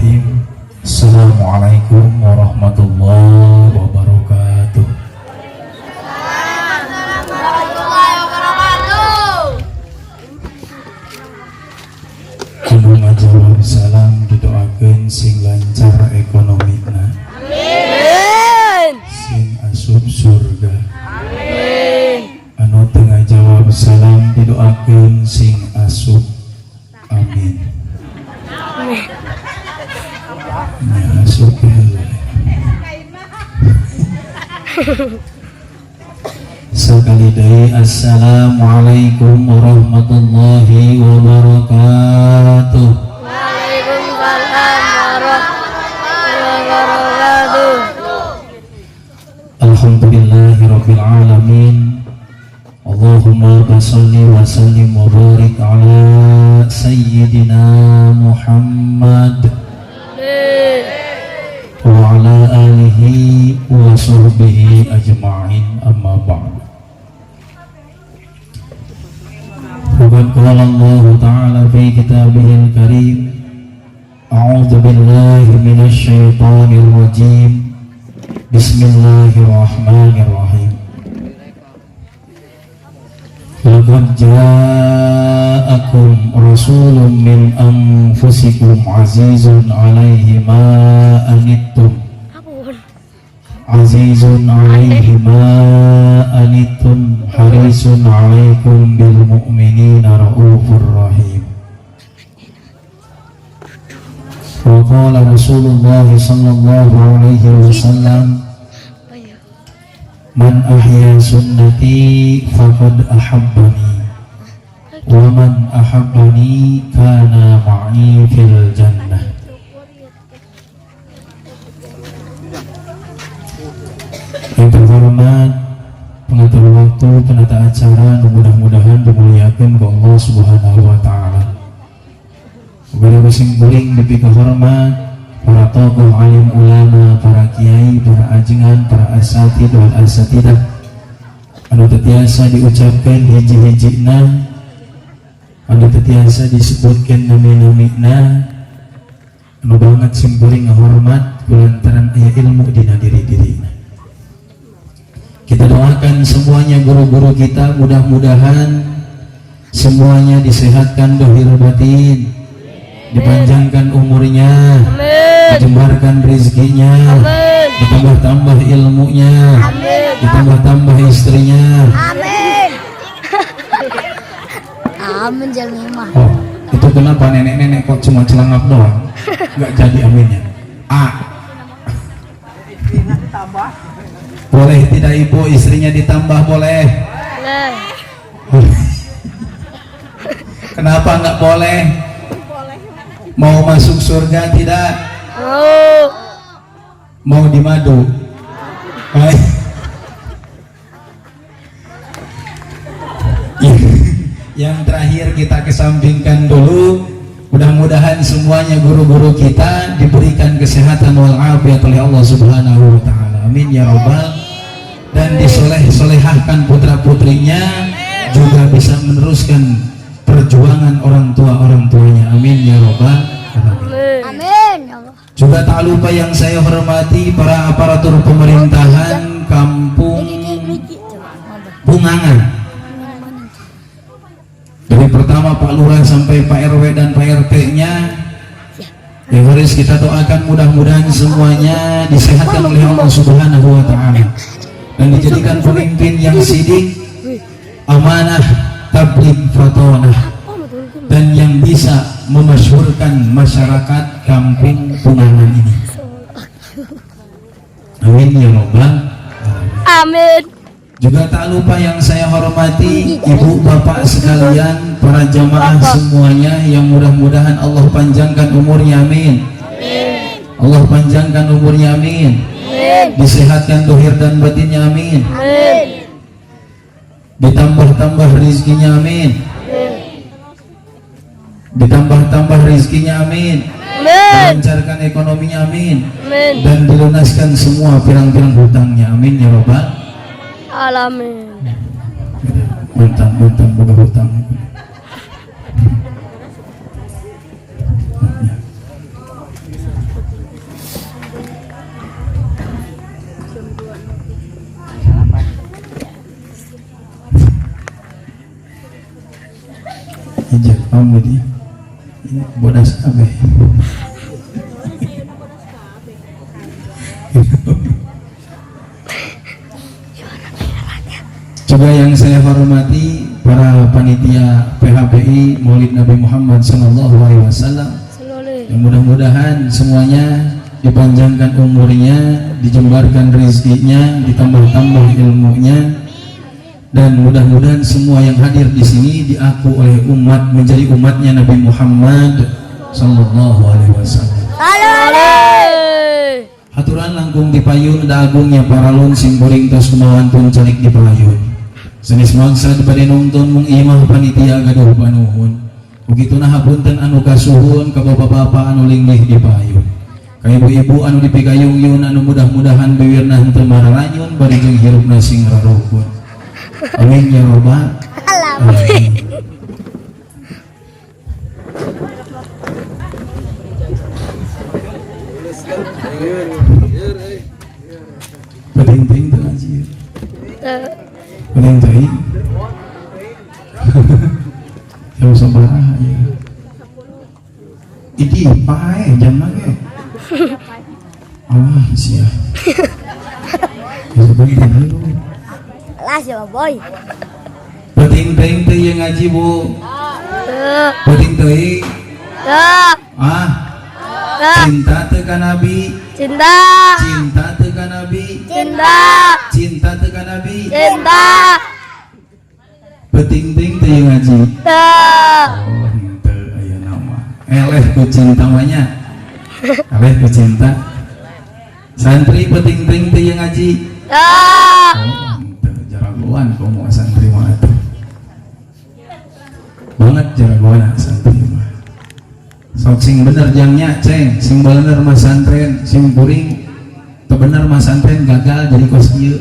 Bismillahirrahmanirrahim. Assalamualaikum warahmatullahi wabarakatuh. Kudu ngajawab salam didoakeun sing lancar ekonomina. Amin. Sing asup surga. Amin. Anu teu ngajawab salam didoakeun sing asup. Amin. Ya asup heula. Sekali deui assalamualaikum warahmatullahi wabarakatuh. Waalaikumsalam warahmatullahi wabarakatuh. Alhamdulillahirabbil alamin. Allahumma shalli wa sallim wa barik ala sayyidina Muhammad wa ala alihi wa sahbihi ajma'in, amma ba'd. Faqad qala Allah ta'ala fi kitabihil karim, a'udzu billahi minasy syaithanir rajim. Bismillahirrahmanirrahim. Laqad ja'akum rasulun min anfusikum azizun 'alaihi ma anittum azizun 'alaihi ma anittum harisun 'alaikum bil mu'minina raufur rahim. Wa qala Rasulullah sallallahu alaihi wasallam, man ahya sunnati faqad ahabbani wa man ahabbani kana ma'i fil jannah. Yang terhormat pengatur waktu, penata acara, mudah-mudahan dimuliakan oleh Allah Subhanahu wa taala. Kepada sing kuring dipika hormat para tokoh alim ulama, para kiai, para ajengan, para asatid wal asatidah anu tetiasa diucapkan hiji-hijina, anu tetiasa disebutkan nami-namina, anu banget simpuling ngahormat kulantaran aya ilmu dina diri-dirina. Kita doakan semuanya guru-guru kita, mudah-mudahan semuanya disehatkan dohir batin, dipanjangkan umurnya, dijembarkan rezekinya, ditambah-tambah ilmunya, ditambah-tambah istrinya. Amin. Amin jalima. Oh, itu kenapa nenek-nenek kok cuma celangap doang? Nggak jadi aminnya. Boleh tidak ibu, istrinya ditambah boleh? Kenapa nggak boleh? Mau masuk surga tidak? Mau di madu? Yang terakhir kita kesampingkan dulu. Mudah-mudahan semuanya guru-guru kita diberikan kesehatan walafiat oleh Allah Subhanahu wa taala. Amin ya rabbal. Dan disoleh-solehahkan putra-putrinya juga bisa meneruskan perjuangan orang tuanya. Amin ya rabbal alamin. Amin ya Allah. Juga tak lupa yang saya hormati para aparatur pemerintahan Kampung Bungangan, dari pertama Pak Lurah sampai Pak RW dan Pak RT-nya, yang harus kita doakan mudah-mudahan semuanya disehatkan oleh Allah Subhanahu wa taala dan dijadikan pemimpin yang sidik, amanah, tabligh, fatonah, dan yang bisa memasyhurkan masyarakat Kampung Bungangan ini. Amin ya rabbal alamin. Amin. Juga tak lupa yang saya hormati ibu bapak sekalian, para jamaah semuanya, yang mudah-mudahan Allah panjangkan umurnya, amin. Allah panjangkan umurnya, amin. Disehatkan dohir dan batinnya, amin. Ditambah-tambah rezekinya, amin. Ditambah-tambah rezekinya, amin. Melancarkan ekonominya, amin. Dan dilunaskan semua pirang-pirang hutangnya, amin ya rabbal alamin. Mantan boga hutang. kamu dia ini bodas kabeh. Juga yang saya hormati para panitia PHBI Maulid Nabi Muhammad SAW, yang mudah-mudahan semuanya dipanjangkan umurnya, dijembarkan rezekinya, ditambah-tambah ilmunya, dan mudah-mudahan semua yang hadir di sini diaku oleh umat menjadi umatnya Nabi Muhammad SAW. Haturan langkung dipayun da agungnya paralun simboring tos kemauan pun calik dipayun. Senis mangsa dipade nonton mung imah panitia gaduh panuhun. Begitu nah hapunten anu kasuhun ka bapak-bapak anu linggih dipayun. Ka ibu-ibu anu dipigayung-yun anu mudah-mudahan bibirna henteu mararanyun bari jeung hirupna sing rarukun. Amin ya rabbal alamin. Penting tuh anjir. Penting. Yang sabarah ya. Iki pae jam lagi. Allah sia. Ya penting dulu. Lah siapa boy? Penting teh yang ngaji Bu. Penting teh. Cinta teu ka Nabi. Cinta. Cinta teu ka Nabi. Cinta. Cinta teu ka Nabi. Cinta. Penting teh yang ngaji. Oh, henteu aya nama. Eleh ku cinta manya. Eleh ku cinta. Santri penting teh yang ngaji. Oh, henteu jaragoan komo santri mah atuh. Banget jaragoan santri mah. Sok sing bener jangnya ceng, sing bener mas santren, sing puring teu bener mas santren gagal jadi kos kieu.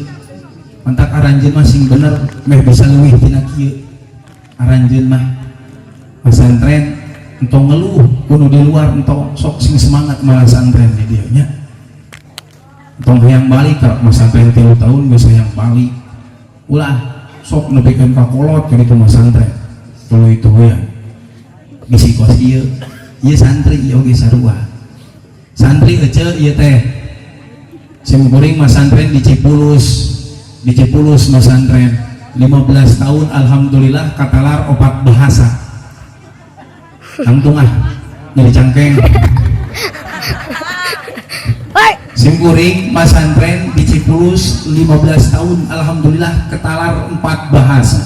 Mantak aranjeun mah sing bener meh bisa leuwih tina kieu. Aranjeun mah mas santren entong ngeluh kudu di luar entong sok sing semangat malah santren di dieu nya. Entong hayang balik ka mas santren 3 tahun geus hayang balik. Ulah sok nepikeun ka kolot kitu mas santren. Tuluy itu ya. Bisi kos ieu. Ieu santri ieu ge sarua. Santri ece ieu teh sim kuring mas santren di Cipulus mas santren 15 tahun alhamdulillah katalar 4 bahasa. Tangtung jadi cangkeng. Sim kuring mas santren di Cipulus 15 tahun alhamdulillah katalar 4 bahasa.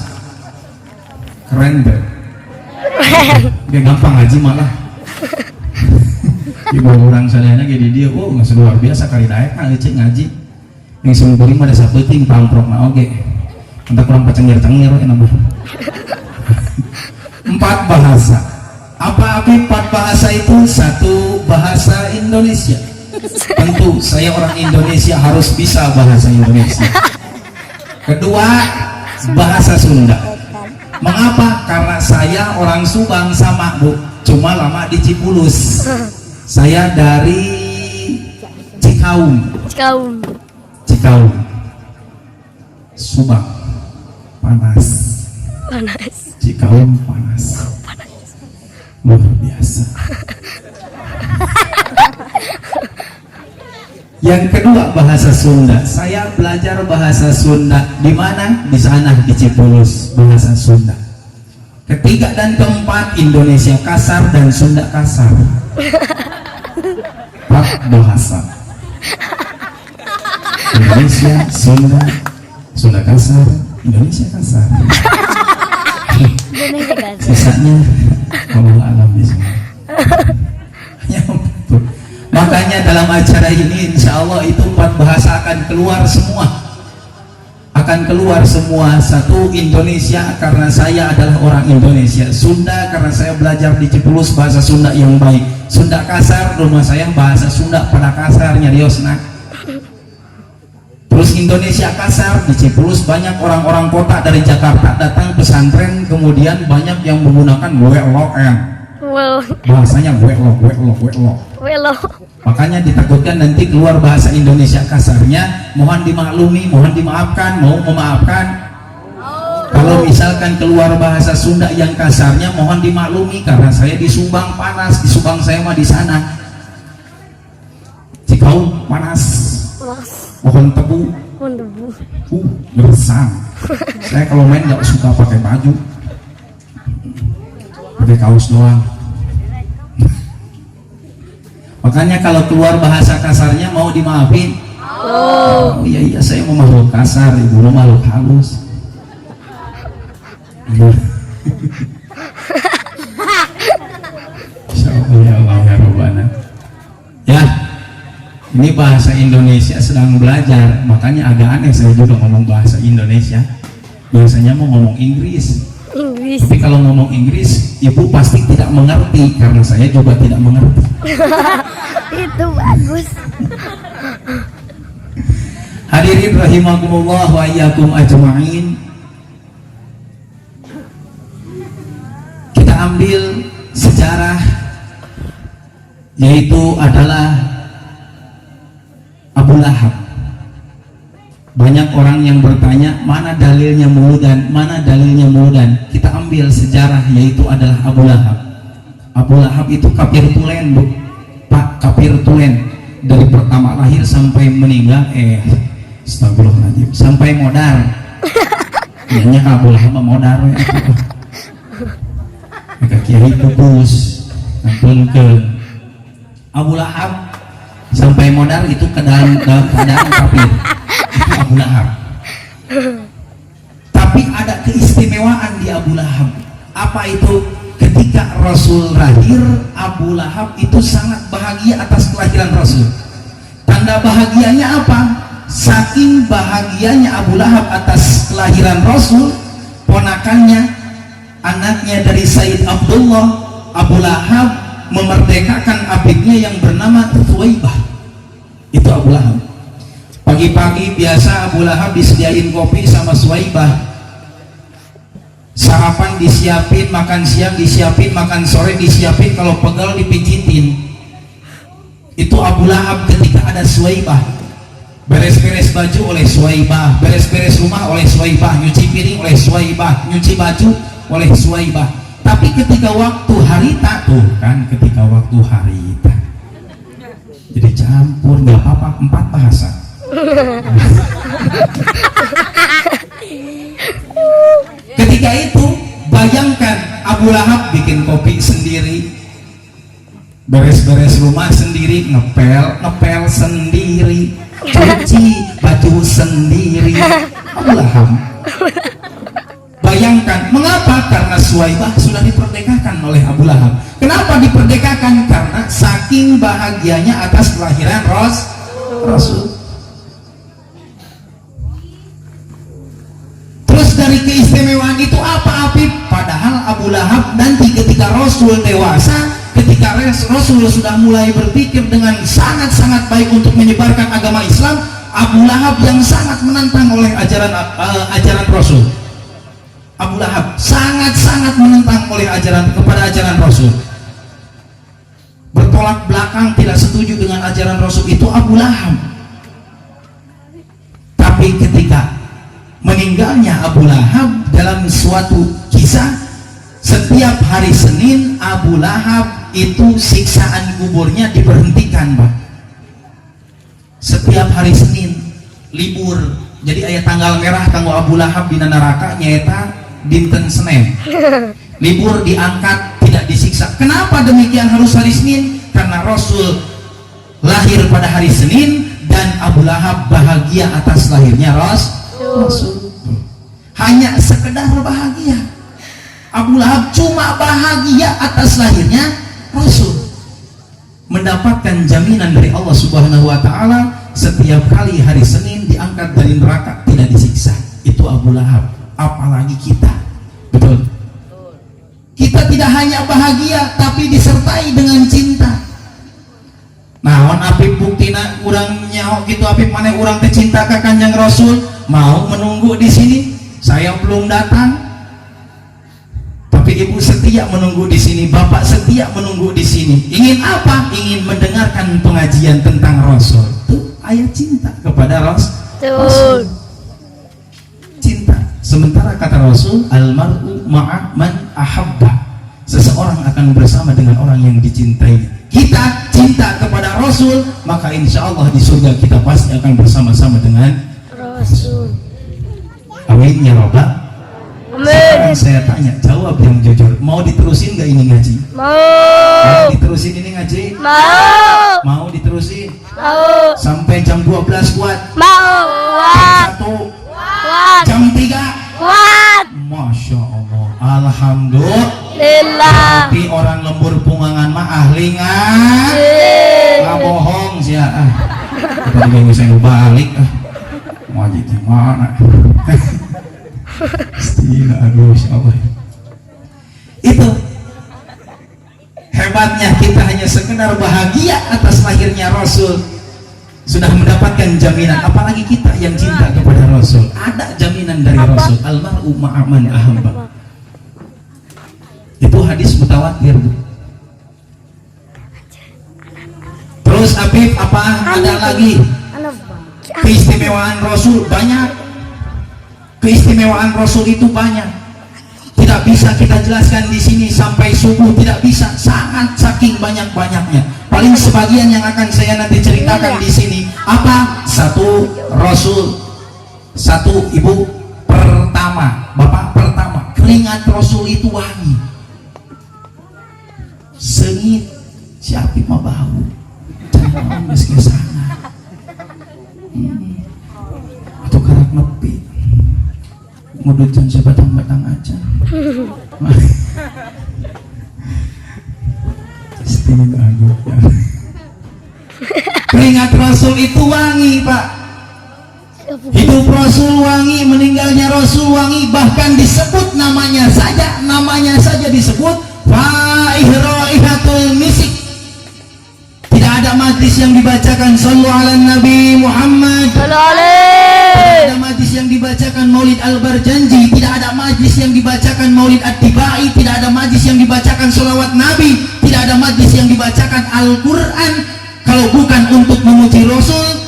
Keren deh. Gak gampang ngaji malah. Ibu orang sadayana ge di dieu oh geus luar biasa kali daek mah cek ngaji. Yang sumbering mah da saeuting pamprok na oge. Entak kurang pacengir-cengir we mah. 4 bahasa. Apa 4 bahasa itu? 1 bahasa Indonesia. Tentu saya orang Indonesia harus bisa bahasa Indonesia. Kedua, bahasa Sunda. Mengapa? Karena saya orang Subang sama Bu, cuma lama di Cipulus. Saya dari Cikaum. Subang panas. Cikaum panas. Luar biasa. Yang kedua bahasa Sunda. Saya belajar bahasa Sunda di mana? Di sana di Cipulus bahasa Sunda. Ketiga dan keempat Indonesia kasar dan Sunda kasar. 4 bahasa. Indonesia, Sunda kasar, Indonesia kasar. Sisanya Allah alam di sini. Makanya dalam acara ini insya Allah itu 4 bahasa akan keluar semua. 1 Indonesia karena saya adalah orang Indonesia. Sunda karena saya belajar di Cipulus bahasa Sunda yang baik. Sunda kasar rumah saya bahasa Sunda pada kasarnya riosna. Terus Indonesia kasar di Cipulus banyak orang-orang kota dari Jakarta datang pesantren kemudian banyak yang menggunakan weloen. Bahasanya welo. Makanya ditakutkan nanti keluar bahasa Indonesia kasarnya, mohon dimaklumi, mohon dimaafkan, mau memaafkan. Kalau misalkan keluar bahasa Sunda yang kasarnya mohon dimaklumi karena saya di Subang panas, di Subang saya mah di sana. Cikau panas, pohon tebu, gersang. Saya kalau main nggak suka pakai baju, pakai kaos doang. Makanya kalau keluar bahasa kasarnya mau dimaafin. Oh iya saya mau makhluk kasar, ibu lo makhluk halus. Insyaallah ya Rabbana. Ya, ini bahasa Indonesia sedang belajar, makanya agak aneh saya juga ngomong bahasa Indonesia. Biasanya mau ngomong Inggris. Tapi kalau ngomong Inggris, ibu pasti tidak mengerti karena saya juga tidak mengerti. Itu bagus. Hadirin rahimakumullah wa iyyakum ajma'in. Kita ambil sejarah, yaitu adalah Abu Lahab. Banyak orang yang bertanya mana dalilnya muludan, mana dalilnya muludan. Kita ambil sejarah, yaitu adalah Abu Lahab. Abu Lahab itu kafir tulen, Bu. Pak, kafir tulen dari pertama lahir sampai meninggal. Astagfirullahaladzim, sampai modar. Hanya Abu Lahab modar ya. Maka kiai pupus ampun ke Abu Lahab sampai modar itu dalam keadaan kafir. Itu Abu Lahab. Tapi ada keistimewaan di Abu Lahab. Apa itu? Ketika Rasul lahir, Abu Lahab itu sangat bahagia atas kelahiran Rasul. Tanda bahagianya apa? Saking bahagianya Abu Lahab atas kelahiran Rasul, ponakannya, anaknya dari Sayyid Abdullah, Abu Lahab memerdekakan adiknya yang bernama Thuwaibah. Itu Abu Lahab. Pagi-pagi biasa Abu Lahab disediain kopi sama Thuwaibah. Sarapan disiapin, makan siang disiapin, makan sore disiapin, kalau pegal dipijitin. Itu Abu Lahab ketika ada Thuwaibah. Beres-beres baju oleh Thuwaibah, beres-beres rumah oleh Thuwaibah, nyuci piring oleh Thuwaibah, nyuci baju oleh Thuwaibah. Tapi ketika waktu harita tuh kan, ketika waktu harita jadi campur, nggak apa-apa, 4 bahasa. Ketika itu bayangkan Abu Lahab bikin kopi sendiri, beres-beres rumah sendiri, ngepel sendiri, cuci baju sendiri. Abu Lahab. Bayangkan, mengapa? Karena Thuwaibah sudah diperdekakan oleh Abu Lahab. Kenapa diperdekakan? Karena saking bahagianya atas kelahiran Rasul. Terus dari keistimewaan itu apa, Afif? Padahal Abu Lahab nanti ketika Rasul dewasa, ketika Rasul sudah mulai berpikir dengan sangat-sangat baik untuk menyebarkan agama Islam, Abu Lahab yang sangat menentang oleh ajaran Rasul. Abu Lahab sangat-sangat menentang oleh kepada ajaran Rasul, bertolak belakang, tidak setuju dengan ajaran Rasul. Itu Abu Lahab. Tapi ketika meninggalnya Abu Lahab, dalam suatu kisah, setiap hari Senin Abu Lahab itu siksaan kuburnya diberhentikan, Pak. Setiap hari Senin libur, jadi ayat tanggal merah kanggo Abu Lahab di neraka nyata dinten Senin. Libur, diangkat, tidak disiksa. Kenapa demikian harus hari Senin? Karena Rasul lahir pada hari Senin dan Abu Lahab bahagia atas lahirnya Rasul. Hanya sekedar bahagia. Abu Lahab cuma bahagia atas lahirnya Rasul, mendapatkan jaminan dari Allah Subhanahu wa Ta'ala setiap kali hari Senin diangkat dari neraka, tidak disiksa. Itu Abu Lahab. Apalagi kita, betul? Kita tidak hanya bahagia, tapi disertai dengan cinta. Naon Afif buktina urang nyaho gitu, Afif mana urang teh cinta ka Kanjeng Rasul, mau menunggu di sini. Saya belum datang, tapi ibu setia menunggu di sini, bapak setia menunggu di sini. Ingin apa? Ingin mendengarkan pengajian tentang Rasul. Itu ayat cinta kepada Rasul. Cinta. Sementara kata Rasul, almar'u ma'a man ahabba, seseorang akan bersama dengan orang yang dicintai. Kita cinta kepada Rasul, maka insya Allah di surga kita pasti akan bersama-sama dengan Rasul. Amin ya Rabbal. Sekarang Amin. saya tanya, jawab yang jujur. Mau diterusin gak ini ngaji? Mau Mau. diterusin ini ngaji? Mau. Mau diterusin? Mau. Sampai jam 12 kuat? Mau. Kuat. Jam 1? Kuat. Jam 3? Kuat. Masya Allah, alhamdulillah. Lillah. Tapi orang lembur pungangan mah ahli nggak bohong sih ya. Tadi gue bisa balik ngaji di mana? Istilah, aduh, Insya Allah. Itu hebatnya, kita hanya sekedar bahagia atas lahirnya Rasul, sudah mendapatkan jaminan. Apalagi kita yang cinta kepada Rasul, ada jaminan dari Rasul. Almar'u ma'aman ahabba. Itu hadis mutawatir. Terus Habib, apa ada lagi? Keistimewaan Rasul banyak. Keistimewaan Rasul itu banyak. Tidak bisa kita jelaskan di sini sampai subuh, tidak bisa. Sangat saking banyak-banyaknya. Paling sebagian yang akan saya nanti ceritakan di sini. Apa? Satu, Rasul. Satu, ibu pertama, bapak pertama. Keringat Rasul itu wangi. Sengit, siapa mau bau? Jangan meski sana. Atau karak nepi. Ngudutan sebatang-batang aja. Keringat Rasul itu wangi, Pak. Hidup Rasul wangi, meninggalnya Rasul wangi, bahkan disebut namanya saja disebut Raihatul Misik. Tidak ada majlis yang dibacakan Sallu ala Nabi Muhammad. Tidak ada majlis yang dibacakan Maulid Al-Barjanji. Tidak ada majlis yang dibacakan Maulid At-Tibai. Tidak ada majlis yang dibacakan Salawat Nabi. Tidak ada majlis yang dibacakan Al-Quran kalau bukan untuk memuji Rasul,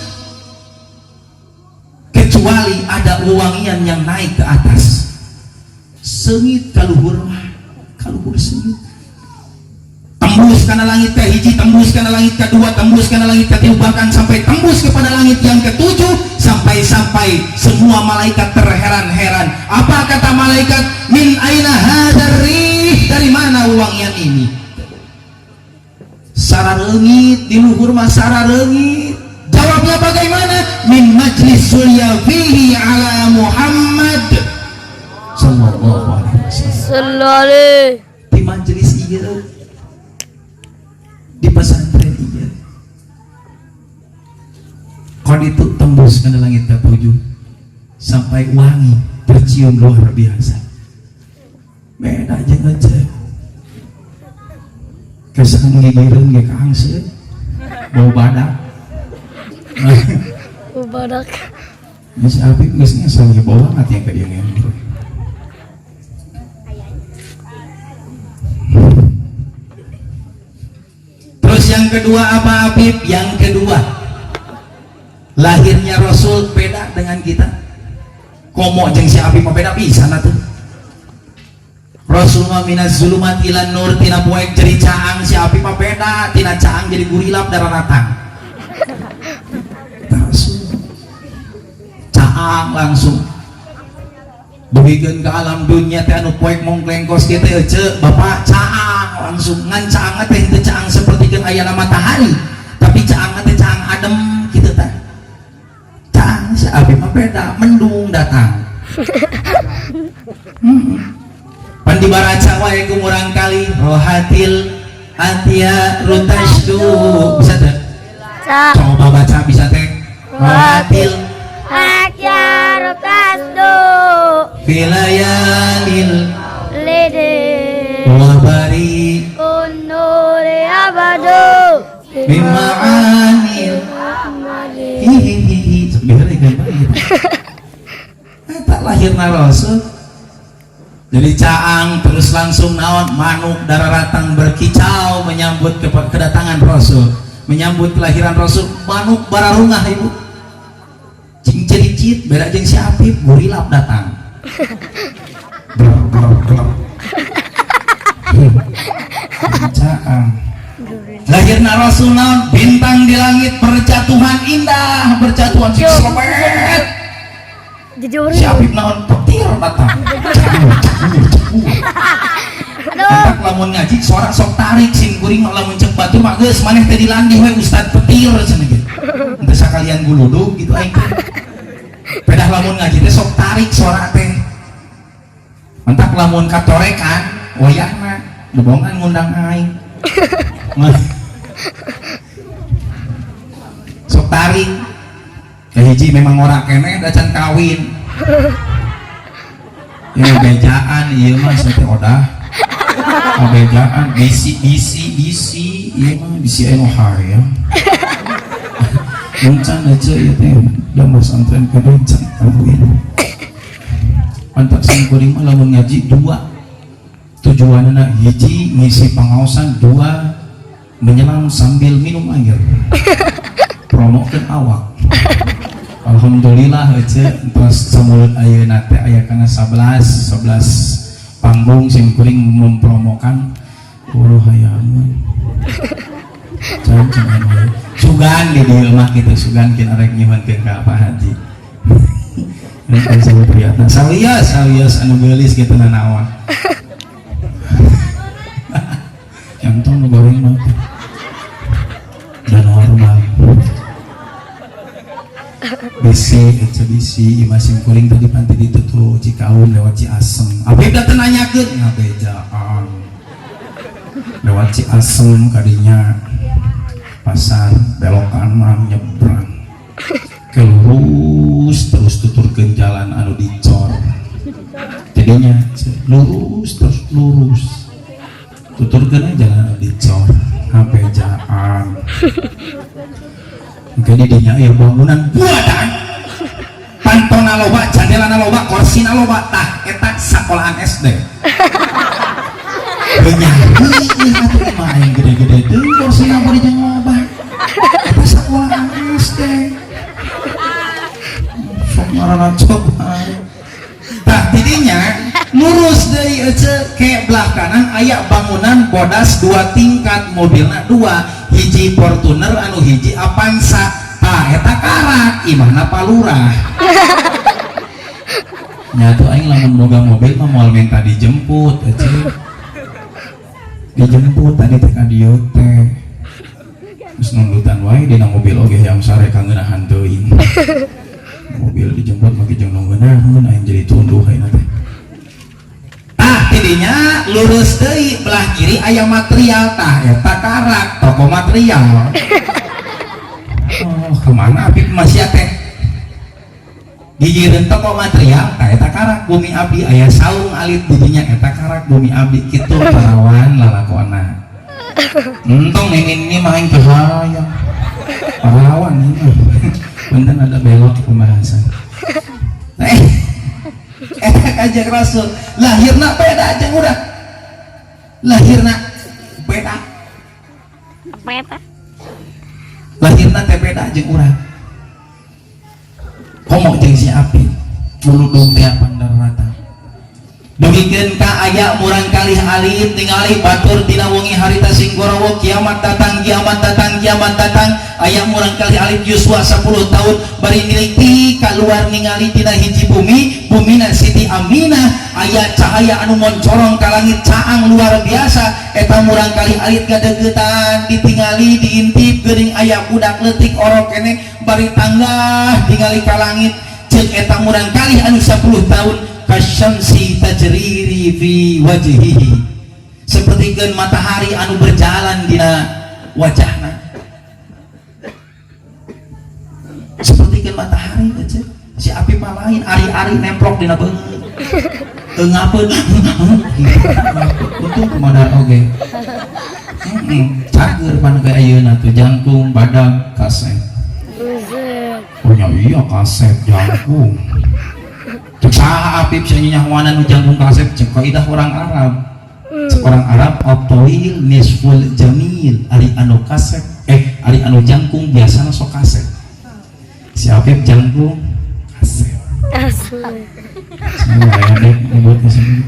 kecuali ada wewangian yang naik ke atas. Sengit kaluhur sengit, tembus karena langit ke hiji, tembus karena langit kedua, tembus karena langit ketiga, bahkan sampai tembus kepada langit yang ketujuh, sampai semua malaikat terheran-heran. Apa kata malaikat? Min aina hadzal rih, dari mana wangian ini? Sararengit, di luhur mah sararengit. Jawabnya bagaimana? Min majlis sulya fihi ala Muhammad sallallahu alaihi wasallam. Di majelis iya, di pesantren iya, kalau itu tembus ke langit ketujuh sampai wangi tercium luar biasa. Beda aja ngecek kesan gigireun ge kaangseun bau badak. Bau badak. Geus Habib geus ngesel ge bau banget yang ka dieu ngendro. Terus yang kedua apa Habib? Yang kedua, lahirnya Rasul beda dengan kita. Komo jeung si Habib mah beda pisan atuh. Rasul mah minaz zulumat ilan nur, tina poek jadi caang. Si Habib mah beda, tina caang jadi gurilap dararatang. Caang langsung duhikeun ke alam dunia teh anu poek mongklengkos kieu teh ece Bapak, caang langsung. Ngan caang teh teu caang sapertikeun aya matahari, tapi caang teh caang adem kitu teh. Caang si Habib mah beda, mendung datang. Pan dibaraca wae ku urang kali rohatil atia rutasdu, bisa teh? Coba baca bisa teh. Rohatil atia rutasdu filayalil lede wabari kunuri abadu bima'anil hihihihi sebenarnya kan banget. Tak lahirna Rasul jadi caang, terus langsung naon manuk dararatang berkicau menyambut kedatangan Rasul, menyambut kelahiran Rasul. Manuk bararungah ibu cing cericit beda jeung si Habib gurilap datang. Glor. Caang. Lahirna Rasulullah, bintang di langit berjatuhan indah, berjatuhan sobet. Jujur. Si Apip naon petir datang. Antak lamun ngaji sorak sok tarik sing kuring mah lamun cek batur mah geus maneh teh dilandih we Ustad petir cenah gitu. Henteu sakalian guludug gitu aing teh. Pedah lamun ngaji teh sok tarik sorak teh. Antak lamun katorekan wayahna bebongan ngundang aing. Sok tarik. Hiji memang ora keneh da can kawin. Ya bejaan ieu mah teh odah. Bejaan bisi ieu mah bisi anu hayang. Muncan aja ieu teh da pesantren kedua can kawin. Antak sing kuring mah lamun ngaji dua. Tujuanna hiji ngisi pangaosan, dua menyelam sambil minum air. Promokeun awak. Alhamdulillah aja terus semulut ayeuna teh aya kana 11 panggung sing kuring mempromokan ulah hayangan. Can sugan di dieu mah kitu sugan kin arek nyuhunkeun ka Pak Haji. Ini kan sama priatna sawias anu geulis kitu nanaon. Yang tong nu goreng mah dan normal. bisi masing kuring tadi panti ditutup Cikaun lewat Ciasem. Abib datang nanyakeun ngabejaan lewat Ciasem kadinya pasar belok kanan nyebrang ke lurus terus tuturkeun jalan anu dicor jadinya lurus terus lurus tuturkeun jalan anu dicor ngabejaan. Jadi dinya aya bangunan buadan pantona loba jandelana loba korsina loba tah eta sekolahan SD benyari atuh mah aya gede-gede deui korsina bari jeung loba eta sekolahan SD sok ngaranna coba tah tidinya lurus deui ece ke belah kanan aya bangunan bodas 2 tingkat mobilna 2 hiji Fortuner anu hiji Avanza tah eta karak imahna palurah nyatu aing lamun boga mobil mah moal minta dijemput ece dijemput tadi teh ka dieu teh geus nundutan wae dina mobil oge yang sare kangeunahan teuing mobil dijemput mah jeung nunggunaheun aing jadi tunduh ayeuna teh tidinya lurus deui belah kiri aya material tah eta karak toko material. Oh kemana Apip masih teh gigireun toko material tah eta karak bumi abdi aya saung alit didinya eta karak bumi abdi kitu parawan lalakona entong ini mah aing teh hayang parawan ini punten ada belok pembahasan Kanjeng Rasul lahirna beda jeung urang lahirna beda lahirna teh beda jeung urang komo jeung si Apip muludung teh pandarata dugikeun ka aya murang kalih alit ningali batur dina wengi harita sing gorowo kiamat datang aya murang kalih alit yuswa 10 tahun bari niliti keluar ningali dina hiji bumina Siti Aminah aya cahaya anu moncorong ka langit caang luar biasa eta murang kalih alit gadegetan ditingali diintip geuning aya budak leutik orok keneh bari tanggah ningali ka langit ceuk eta murang kalih anu 10 tahun kasyamsi tajriri fi wajhihi sepertikeun matahari anu berjalan dina wajahna sepertikeun matahari aja si Apip mah lain ari-ari nemplok dina beungeut ngapeun untung kumaha oge cager pan ge ayeuna teh jangkung badag kaset oh nya iya kaset jangkung saha Apip sia nyahuanan nu jangkung kaset cek kaidah orang Arab orang Arab autoil nisful jamil ari anu kaset ari anu jangkung biasana sok kaset si Apip jangkung kaset asli semua ya deh buat kesini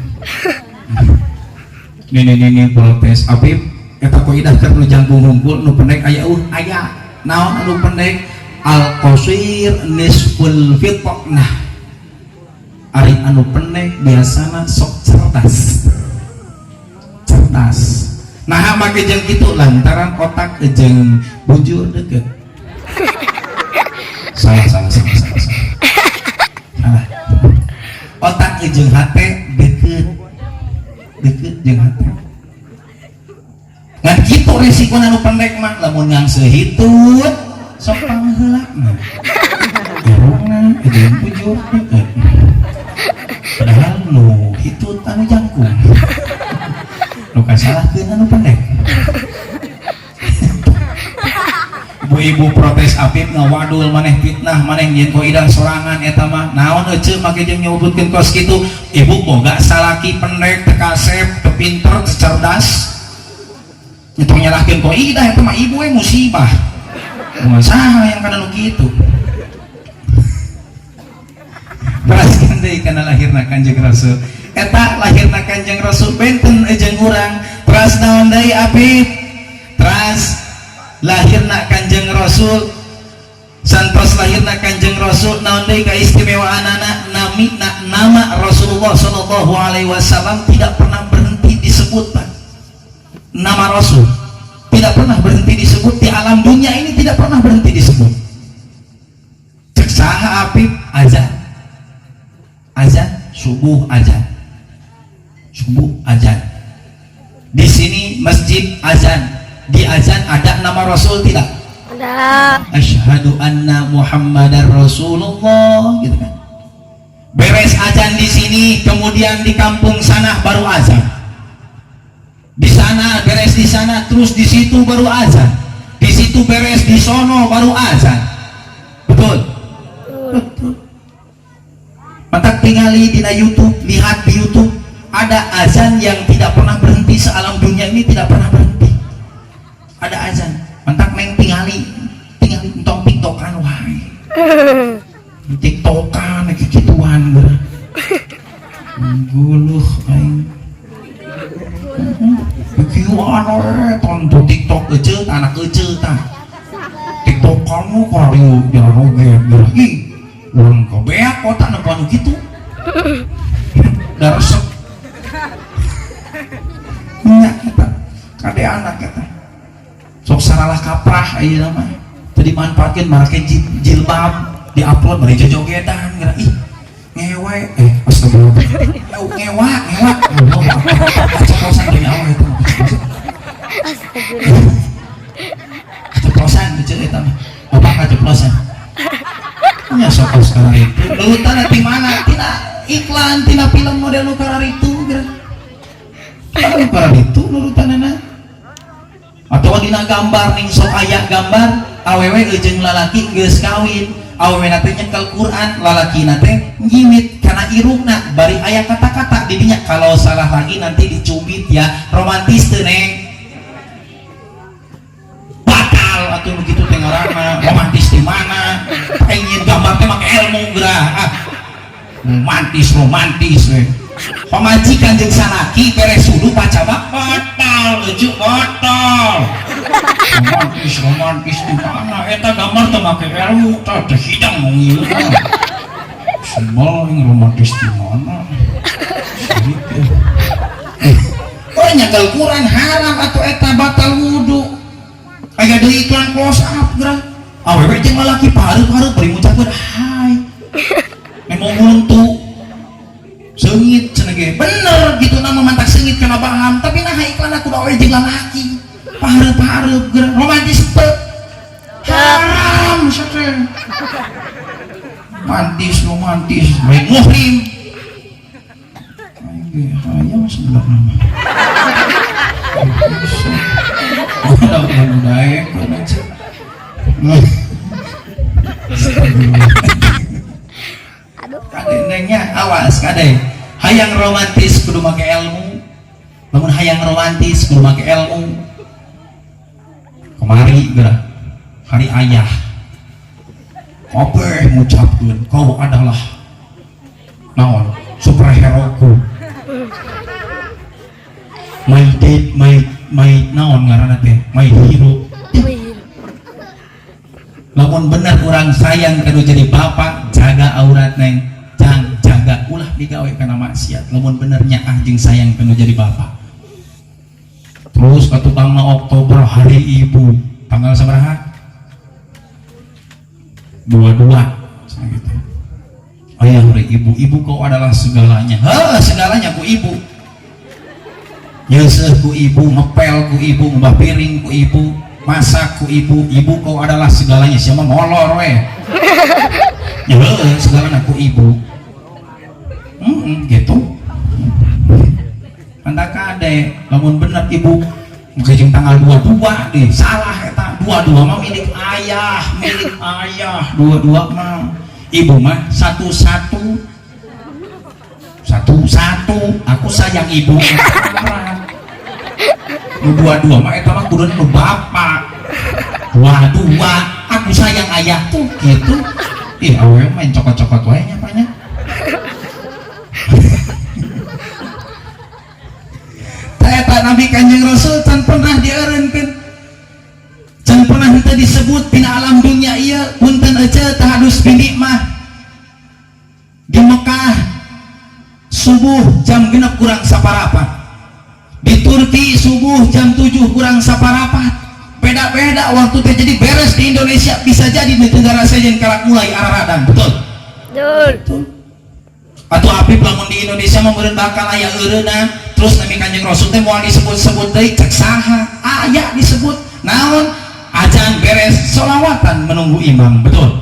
ini protes Apip eta ko idah keur nu jangkung hungkul nu pendek aya aya naon anu pendek al qasir nisful fitnah ari anu pendek biasana sok cerdas nah make jeung kitu lantaran otak jeung bujur deket salah otak jeung hate deket jeung hate ngan kitu resiko anu pendek mah lamun yang sehitut sok pangeula mah irungna jeung bujur deket padahal nu hitut anu jangkung nu kasalahkeun anu pendek ibu protes Apip ngawadul maneh fitnah maneh nyen ko idang sorangan eta mah naon euceul make jeung nyebutkeun kos kitu ibu boga salaki pendek teu kasep teu pinter teu cerdas itu nyalahkeun ko idah eta mah ibu we musibah moal saha yang kana nu kitu peraskeun deui kana lahirna Kanjeng Rasul eta lahirna Kanjeng Rasul benten jeung urang teras naon deui Apip teras lahirna Kanjeng Rasul santos lahirna Kanjeng Rasul naon deui kaistimewaanana nama Rasulullah sallallahu alaihi wasallam tidak pernah berhenti disebut Pak. Nama Rasul tidak pernah berhenti disebut di alam dunia ini, tidak pernah berhenti disebut. Cek saha Apip azan subuh azan di sini masjid azan. Di azan ada nama Rasul tidak? Ada. Asyhadu anna Muhammadar Rasulullah gitu kan. Beres azan di sini, kemudian di kampung sana baru azan. Di sana beres di sana, terus di situ baru azan. Di situ beres di sono baru azan. Betul? Betul. Mantap tingali di YouTube, lihat di YouTube ada azan yang tidak pernah berhenti sealam dunia ini, tidak pernah berhenti. Ada azan, mantap neng tingali entong tiktokan wae tiktokan kekituan geura guluh aing kekituan we tonton tiktok euceut anak euceut tah tiktok kamu kari jaroge geura ih urang kabeak kota nu anu kitu da resep nya eta kade anak eta sok saralah kaprah ayeuna mah teu dimanfaatkeun make jilbab diupload bari jojogedan geura ih ngewe astagfirullah ngewa keceplosan deui awal itu keceplosan kecil eta mah bapak keceplosan nya sok sekarang itu leutan ti mana tina iklan tina film model nu kararitu geura anu kararitu lurutanana atau dina gambar ning sok aya gambar awewe jeung lalaki geus kawin awewe teh nyekel Quran lalaki teh ngimit kana irungna bari aya kata-kata di dinya kalau salah lagi nanti dicubit ya romantis teu neng batal atuh begitu teh ngaranna romantis di mana pengen gambar teh make ilmu geura romantis we pamajikan jeung salaki beres sudu baca batal ujuk batal romantis di mana eta gambar teu make ilmu teh hidang mau ngilu sebel yang romantis di mana oh nyekel Quran haram atau eta batal wudu aya deui iklan close up geura awewe jeung lalaki pareuk bari ngucapkeun hai memang muntu sengit cenah bener gitu nama mantak sengit kena paham tapi nah iklan aku da we jeung lalaki pahareup geura romantis teu haram sateuh romantis baik muhrim hayang sebenarnya mudah-mudahan kadenya awas kadeh hayang romantis kudu make ilmu namun hayang romantis kudu make ilmu kemari geura hari ayah kabeh ngucapkeun kau adalah naon superhero ku. My naon ngaranna teh? My hero. Lamun bener kurang sayang kanu jadi bapak, jaga aurat neng, jaga ulah digawe kana maksiat. Lamun bener nyaah jeung sayang kanu jadi bapak. Terus ke tukang Oktober hari ibu tanggal sabaraha? 22 gitu. Oh ya hari ibu kau adalah segalanya. Segalanya ku ibu. Nyeseh ku ibu, ngepel ku ibu, ngubah piring ku ibu, masak ku ibu. Ibu kau adalah segalanya. Siapa ngolor we? Ya segalanya ku ibu. Gitu. Anda kade, lamun bener ibu mungkin tanggal 22 deh, salah eta 22 mah milik ayah, 22 mah ibu mah satu, aku sayang ibu. 22 mah eta mah kuduan nu bapak. 22 aku sayang ayah tuh gitu. Ih awewe main cokot-cokot wae nya apanya. Eta Nabi Kanjeng Rasul can pernah dieureunkeun. Can pernah henteu disebut tina alam dunia ieu punten aja tahadus bini mah. Di Mekah subuh jam 6 kurang saparapat. Di Turki subuh jam 7 kurang saparapat. Beda-beda waktu teh jadi beres di Indonesia bisa jadi di negara sejen karak mulai araradan. Betul? Betul. Atau Apip lamun di Indonesia mah meureun bakal aya eureuna terus Nabi Kanjeng Rasul teh moal disebut-sebut deui cek saha? Aya disebut naon? Ajan beres sholawatan menunggu imam. Betul?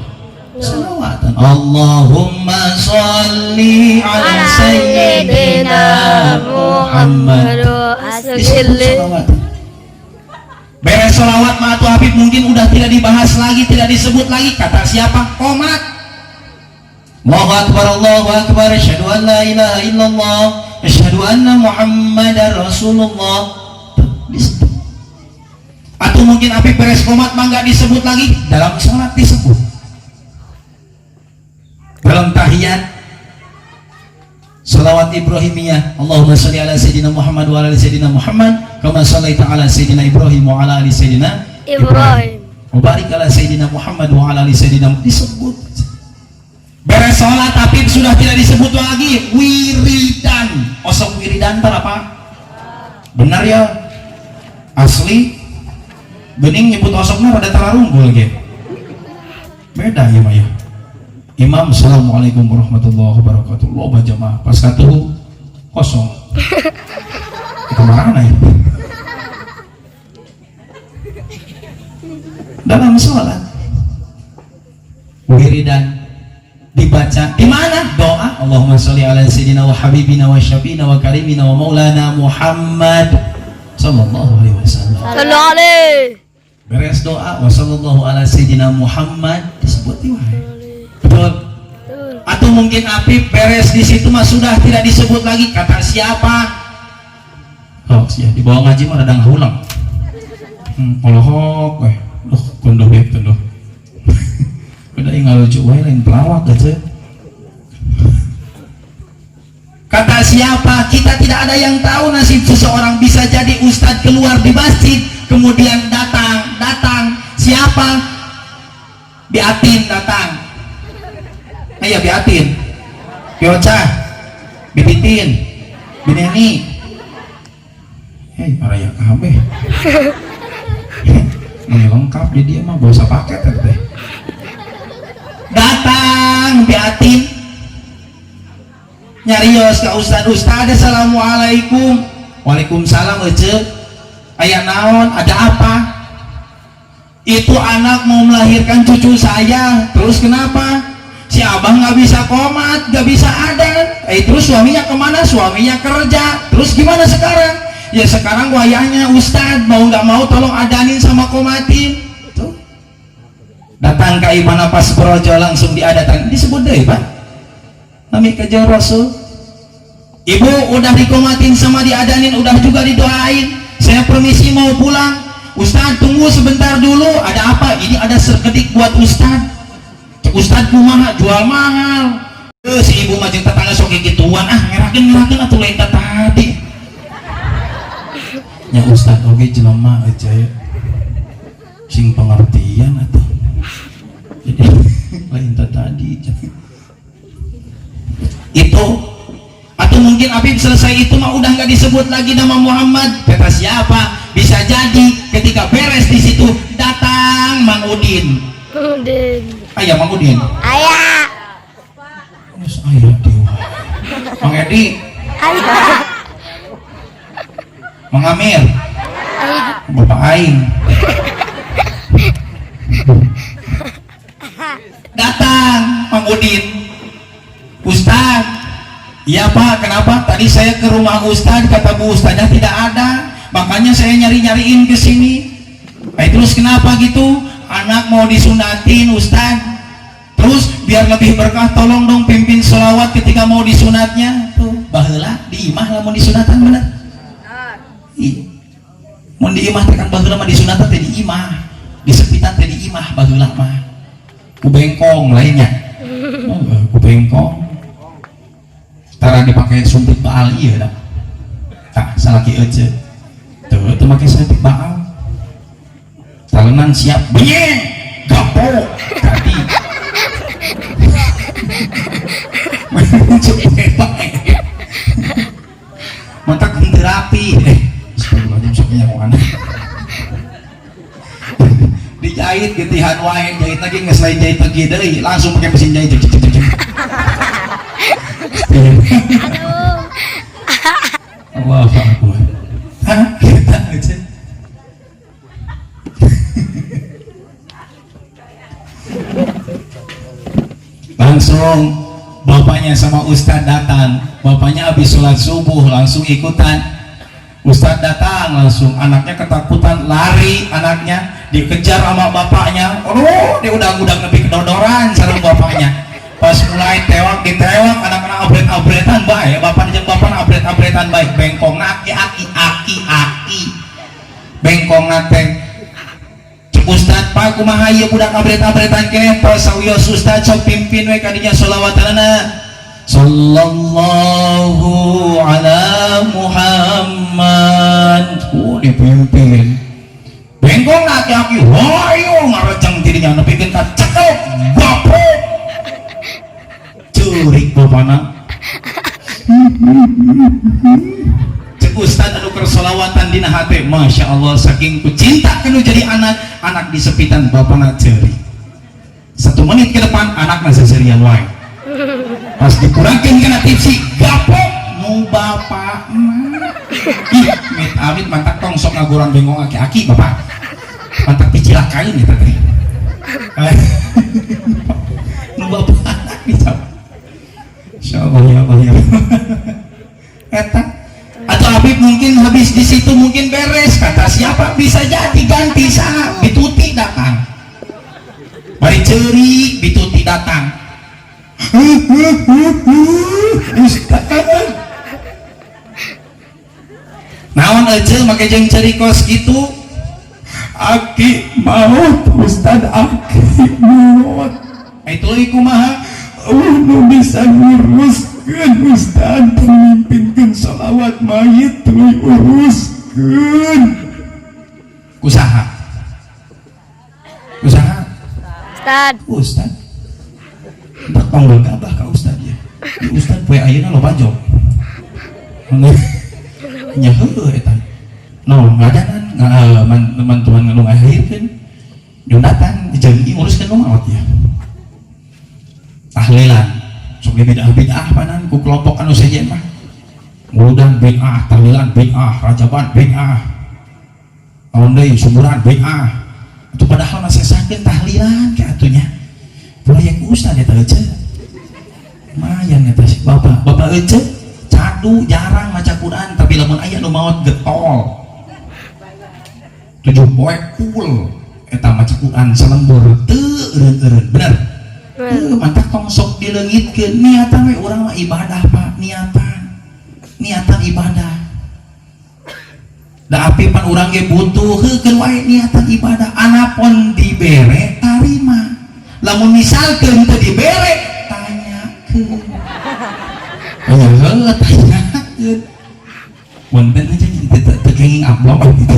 Sholawatan. Allahumma sholli ala sayyidina Muhammad. Beres sholawat mah atuh Habib mungkin udah tidak dibahas lagi, tidak disebut lagi. Kata siapa? Qomat. Allahu akbar, asyhadu an la ilaha illallah, asyhadu anna Muhammadar Rasulullah. Disebut. Atau mungkin Habib beres qomat mah enggak disebut lagi, dalam salat disebut. Dalam tahiyat Salawat Ibrahimiyah, Allahumma sholli ala sayyidina Muhammad wa ala ali sayyidina Muhammad kama shallaita ala sayyidina Ibrahim wa ala ali sayyidina Ibrahim wa barik ala sayyidina Muhammad wa ala ali sayyidina. Disebut. Beres sholat tapi sudah tidak disebut lagi. Wiridan. Osok wiridan apa? Benar ya? Asli bening nyebut osoknya pada terlarunggul ge. Beda ya Maya. Imam, assalamualaikum warahmatullahi wabarakatuh. Loba jamaah pas katuh kosong. Kemana ya? Dalam sholat wiridan dibaca di mana? Doa Allahumma sholli ala sayyidina wa habibina wa syafiina wa karimina wa maulana Muhammad sallallahu alaihi wasallam. Sallallahu alaihi. Beres doa wa sallallahu ala sayyidina Muhammad disebut wae. Betul. Atau mungkin Apip beres di situ mah sudah tidak disebut lagi. Kata siapa? Oh, sia di bawah ngaji mah radang ulang. Allahok weh. Duh, kunduh beb tunduh. Udah ingat lucu wae lain pelawak gitu. Kata siapa? Kita tidak ada yang tahu nasib seseorang. Bisa jadi ustadz keluar di masjid kemudian datang siapa? Biatin datang. Ayo Biatin, Bioca, Bibitin, Bineni. Hei, araya kabeh. Ini lengkap di dia mah bosa paket teh. Datang Biatin nyarios ke ustad, assalamualaikum. Waalaikumsalam ece. Aya naon, ada apa? Itu anak mau melahirkan cucu saya. Terus kenapa? Si abang nggak bisa qomat, nggak bisa adan. Terus suaminya kemana? Suaminya kerja. Terus gimana sekarang? Ya sekarang wayahnya ustad mau nggak mau tolong adanin sama qomatin. Datang ke imana pas berojo langsung diadakan. Disebut deh Pak Nabi Kanjeng Rasul. Ibu udah dikomatin sama diadanin, udah juga didoain. Saya permisi mau pulang. Ustaz tunggu sebentar dulu. Ada apa? Ini ada sekedik buat Ustaz. Ustaz kumaha jual mahal. si ibu majeng tetangga sok gituan ngerakin atuh lain tadi nya ustad oge jelema aja sing pengertian atuh jadi lain tadi itu atau mungkin Habib selesai itu mah udah nggak disebut lagi nama Muhammad kata siapa bisa jadi ketika beres di situ datang Mang Udin ayah Mang Udin Ayah. terus ayah dewa Mang Edi Ayah. Mang Amir Ayah. Bapak Aing datang Mang Udin Ustaz iya Pak kenapa tadi saya ke rumah Ustaz kata Bu Ustaznya tidak ada makanya saya nyariin ke sini terus kenapa gitu anak mau disunatin Ustaz terus biar lebih berkah tolong dong pimpin sholawat ketika mau disunatnya tuh baheula di imah lah mau disunatan bener mau di imah tekan baheula mah disunatan teh di imah disepitan teh di imah baheula mah ku bengkong lainnya ku bengkong tara dipakai suntik baal iya dah tak salaki aja tuh pakai suntik baal talenan siap benyeng gapo tadi mantak terapi sebelum soknya mau anak dijahit getihan wae jahit lagi ngeslain jahit lagi deui langsung pakai mesin jahit Aduh. Allah Akbar kita aja langsung bapaknya sama Ustadz datang bapaknya habis sholat subuh langsung ikutan Ustadz datang langsung anaknya ketakutan lari anaknya dikejar sama bapaknya dia udah lebih kedodoran sareng bapaknya pas mulai tewak anak-anak abret-abretan baik bapak abret-abretan baik bengkong aki bengkong nate Ustad Pak kumaha ieu budak abret-abretan keneh tos sawios Ustad sok pimpin we kadinya sholawatanana sallallahu ala Muhammad dipimpin bengkong aki wayo ngareceng dirinya nepikeun ka cekep bapuk curik bapana cek Ustad anu keur sholawatan dina hate Masya Allah saking ku cinta kanu jadi anak disepitan bapana ceuri 1 menit ke depan anakna seserian wae pas dikurangkeun kana tipsi gapok nu bapak ih amit mantak tong sok ngagoran bengong aki-aki bapak mantak dicilakain eta teh nu bapak anak dicap insyaallah ya Allah ya eta atau Habib mungkin habis di situ mungkin beres kata siapa bisa jadi ganti sah Bituti datang bari ceuri Bituti datang naon aja make jeung cerikos gitu aki maut Ustad aki maut itu lagi kumaha nu bisa nguruskeun Ustad pemimpinkeun sholawat mayit tuluy uruskeun kusaha Ustad tak panggil gabah ka Ustad ya Ustad poe ayeuna loba jog nya heueuh eta no ngadanan teman-teman nu ngahirkeun Jonatan jeung nguruskeun nu maot ya tahlilan sok bid'ah panan ku kelompok anu sejen mah ngudang bid'ah tahlilan bid'ah rajaban bid'ah naon deui sumuran bid'ah itu padahal mah sesakeun tahlilan ke atunya proyek Ustad eta euceul lumayan eta si bapak euceul cadu jarang maca Quran tapi lamun aya nu maot getol 7 poe full eta maca Quran salembur teu eureun bener mantap tong sok dileungitkeun niatan we urang mah ibadah Pak niatan ibadah da api pan urang ge butuh heukeun wae niatan ibadah anapun dibere tarima lamun misalkeun teu dibere tanyakeun Aya heula tanyakeun. Wonten aja kita tekenging amplop gitu.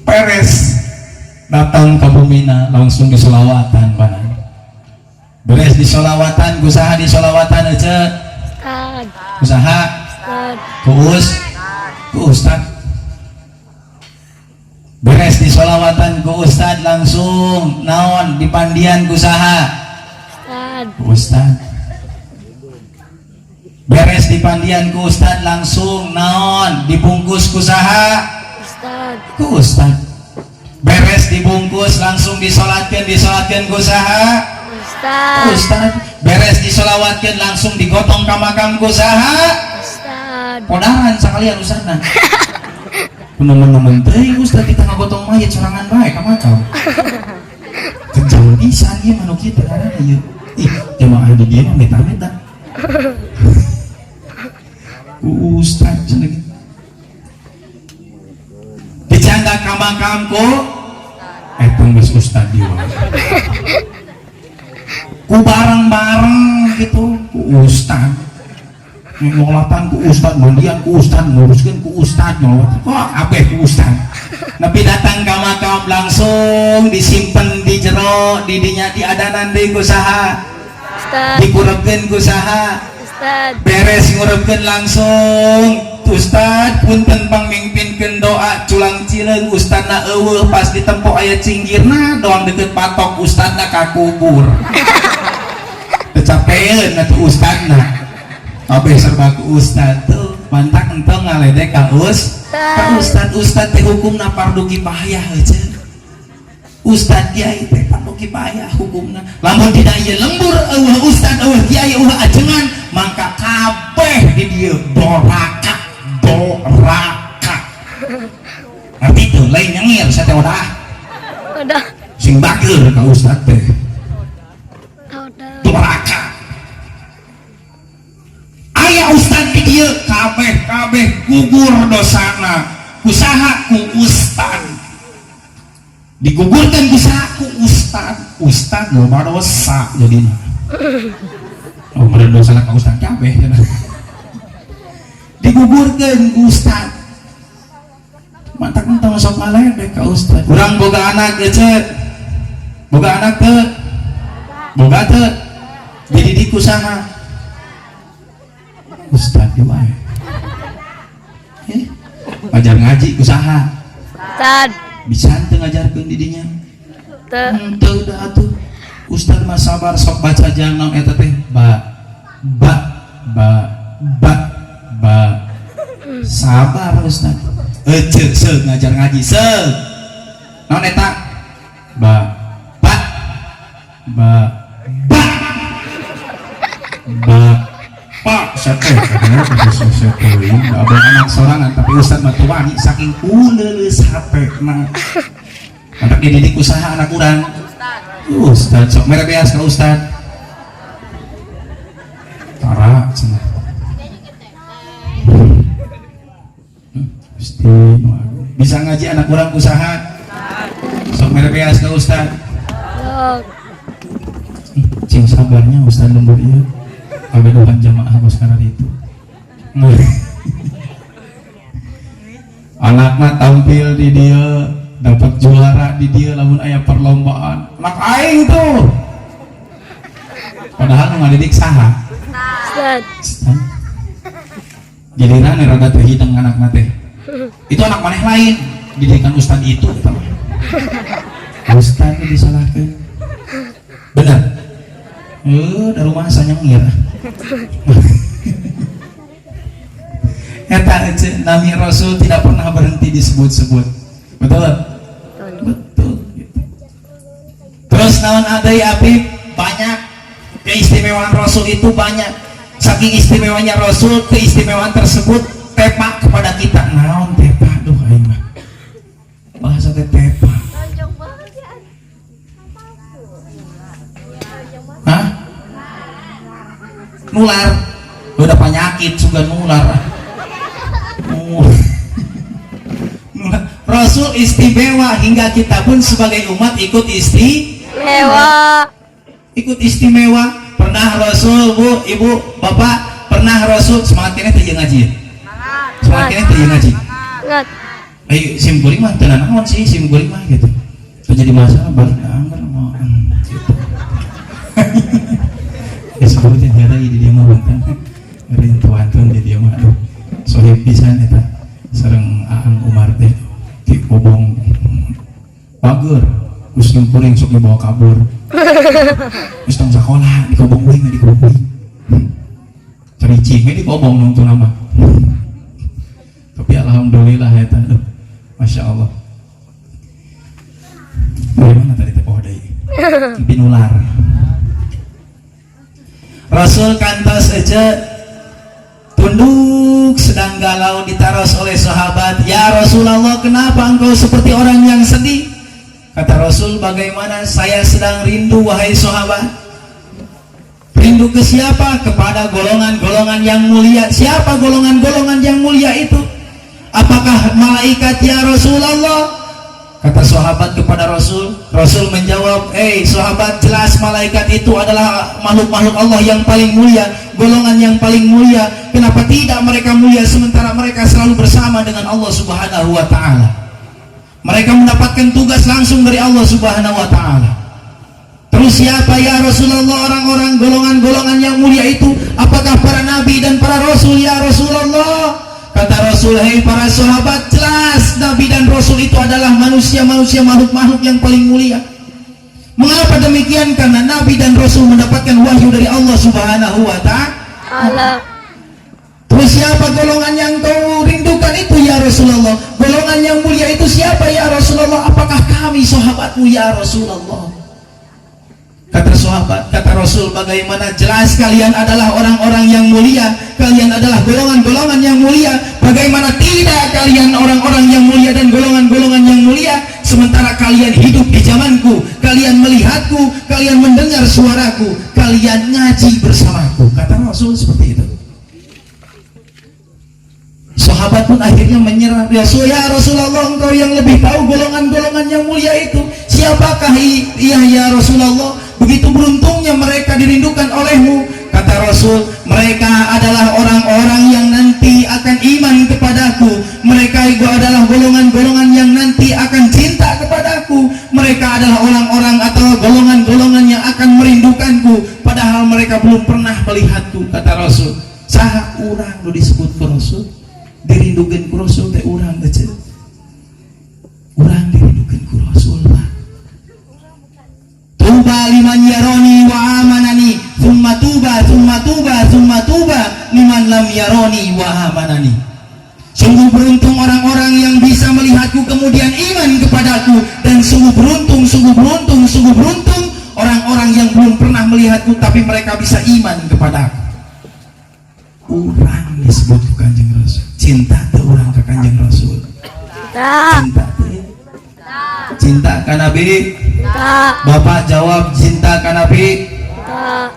Peres datang ke bumina langsung disolawatan mana beres disolawatan usaha disolawatan aja Ustad. usaha Ustad. ku ustad beres disolawatan ku ustad langsung naon dipandian usaha Ustad. ku ustad beres dipandian ku ustad langsung naon dibungkus usaha Ustad. ku ustad beres dibungkus langsung disolatkan ku saha Ustad. ustad beres disolawatkan langsung digotong ka makam ku saha Ustad. podaran sakalian ustadna nemen-nemen teuing ustad kita ngagotong mayat sorangan bae ka makam kejawan pisan ieu manuk kieu karana ieu ih jamaah di dieu meta-meta ku ustad cenah gitu dicanda ka makamku etong geus ustad dieu ku bareng-bareng gitu ku ustad ngolatan ku ustad mandian ku ustad nguruskeun ku ustad nyolot kok abeh ku ustad nepi datang ka makam langsung disimpen di jero di dinya diadanan deui ku saha Ustad. dikurebkeun ku saha Ustad. beres ngurupkeun langsung ustad punten pangmimpinkeun doa culang cileung ustadna eueuh pas ditempo aya cinggirna doang deket patok ustadna ka kubur kecapeun atuh ustadna abeh serba ku ustad tuh mantak entong ngaledek ka ustad ustad teh hukumna fardu kifayah heuh ustad kiai teh fardu kifayah hukumna lamun dina ieu lembur eueuh ustad eueuh kiai eueuh ajengan mangka kabeh di dieu doraka ngerti tuh lain nyengir saya teh udah Udah. sing bageur ka ustad teh Udah. doraka aya ustad di dieu kabeh gugur dosana kusaha ku ustad digugurkan kusaha ku ustad loba dosa jadina oh meureun dosana ka ustad kabeh digugurkan ku ustad mantak entong sok ngaledek ka ustad urang boga anak ece boga anak teu boga teu dididik kusaha ustad di wae ngajar ngaji kusaha Ustad. bisa teu ngajarkeun didinya teu da atuh ustad mah sabar sok baca jangan eta teh ba sabar ustad ece seug ngajar ngaji seug naon eta ba pak sate abang anak sorangan tapi ustad mah teu wani saking uleuleus hapena mantak dididik usaha anak urang ustad sok mere beas ka ustad tara cenah bisa ngaji anak urang usaha sok mere beas ka ustad Yok. cing sabarnya ustad lembur ieu kabeduhan jamaah bos kana itu anak mah tampil di dia dapat juara di dia lamun aya perlombaan anak aing tuh padahal nu ngadidik saha Ustad. giliran rada teu hideng anakna teh itu anak maneh lain didikan ustad itu eta mah ustad disalahkeun bener da rumah sanyengir eta nami rasul tidak pernah berhenti disebut-sebut betul betul gitu. Terus naon adai Habib banyak keistimewaan rasul itu banyak saking istimewanya rasul keistimewaan tersebut tepak kepada kita naon tepak duh aing mah bahasa teh tepak hah nular udah penyakit juga nular Rasul istimewa hingga kita pun sebagai umat ikut Mewah. ikut istimewa. Pernah Rasul, Bu, Ibu, Bapak, pernah Rasul semangat kene teh ngaji. Semangat kene teh ngaji. Ingat. Ayo sim kuring mah tenan naon sih sim kuring mah gitu. Terjadi masalah balik anggar mau gitu. Ya sebutin tiada di dia mah bantang. Rintuan di dia mah aduh. Sohib pisan eta sareng Aang Umar teh di obong pager geus kuring sok dibawa kabur. Geus tong sakola di kobong euy di kobong. Cari cing di kobong nungtu nama. Tapi alhamdulillah eta aduh. Masya Allah. Bagaimana tadi teh poho deui? Pinular. Rasul kantos aja tunduk sedang galau ditaros oleh sahabat. Ya Rasulullah, kenapa engkau seperti orang yang sedih? Kata Rasul, bagaimana saya sedang rindu wahai sahabat. Rindu ke siapa? Kepada golongan-golongan yang mulia. Siapa golongan-golongan yang mulia itu? Apakah malaikat ya Rasulullah? Kata sahabat kepada Rasul. Rasul menjawab, sahabat, jelas malaikat itu adalah makhluk-makhluk Allah yang paling mulia, golongan yang paling mulia. Kenapa tidak mereka mulia sementara mereka selalu bersama dengan Allah Subhanahu wa ta'ala? Mereka mendapatkan tugas langsung dari Allah Subhanahu wa ta'ala. Terus siapa ya Rasulullah orang-orang golongan-golongan yang mulia itu? Apakah para nabi dan para rasul ya Rasulullah? Kata Rasul, para sahabat, jelas Nabi dan Rasul itu adalah manusia-manusia, makhluk-makhluk yang paling mulia. Mengapa demikian? Karena Nabi dan Rasul mendapatkan wahyu dari Allah Subhanahu wa ta'ala. Terus siapa golongan yang kau rindukan itu ya Rasulullah? Golongan yang mulia itu siapa ya Rasulullah? Apakah kami sahabatmu ya Rasulullah? Kata sahabat, kata Rasul, bagaimana jelas kalian adalah orang-orang yang mulia, kalian adalah golongan-golongan yang mulia. Bagaimana tidak kalian orang-orang yang mulia dan golongan-golongan yang mulia, sementara kalian hidup di zamanku, kalian melihatku, kalian mendengar suaraku, kalian ngaji bersamaku. Kata Rasul seperti itu. Sahabat pun akhirnya menyerah. Ya Rasulullah, engkau yang lebih tahu golongan-golongan yang mulia itu. Siapakah ya Rasulullah? Begitu beruntungnya mereka dirindukan olehmu. Kata Rasul, mereka adalah orang-orang yang nanti akan iman kepadaku. Mereka itu adalah golongan-golongan yang nanti akan cinta kepadaku. Mereka adalah orang-orang atau golongan-golongan yang akan merindukanku, padahal mereka belum pernah melihatku. Kata Rasul, saha urang nu disebut ku Rasul, dirindukeun ku Rasul teh urang teh ceuk. Urang dirindukeun ku Rasul lah. Tuba liman yaroni wa amanani, thumma tuba liman lam yaroni wa amanani. Sungguh beruntung orang-orang yang bisa melihatku kemudian iman kepadaku, dan sungguh beruntung orang-orang yang belum pernah melihatku tapi mereka bisa iman kepadaku. Urang disebut ke Kanjeng Rasul. Cinta teh urang ke Kanjeng Rasul. Cinta teh. Cinta ka Nabi. Bapak jawab cinta ka Nabi.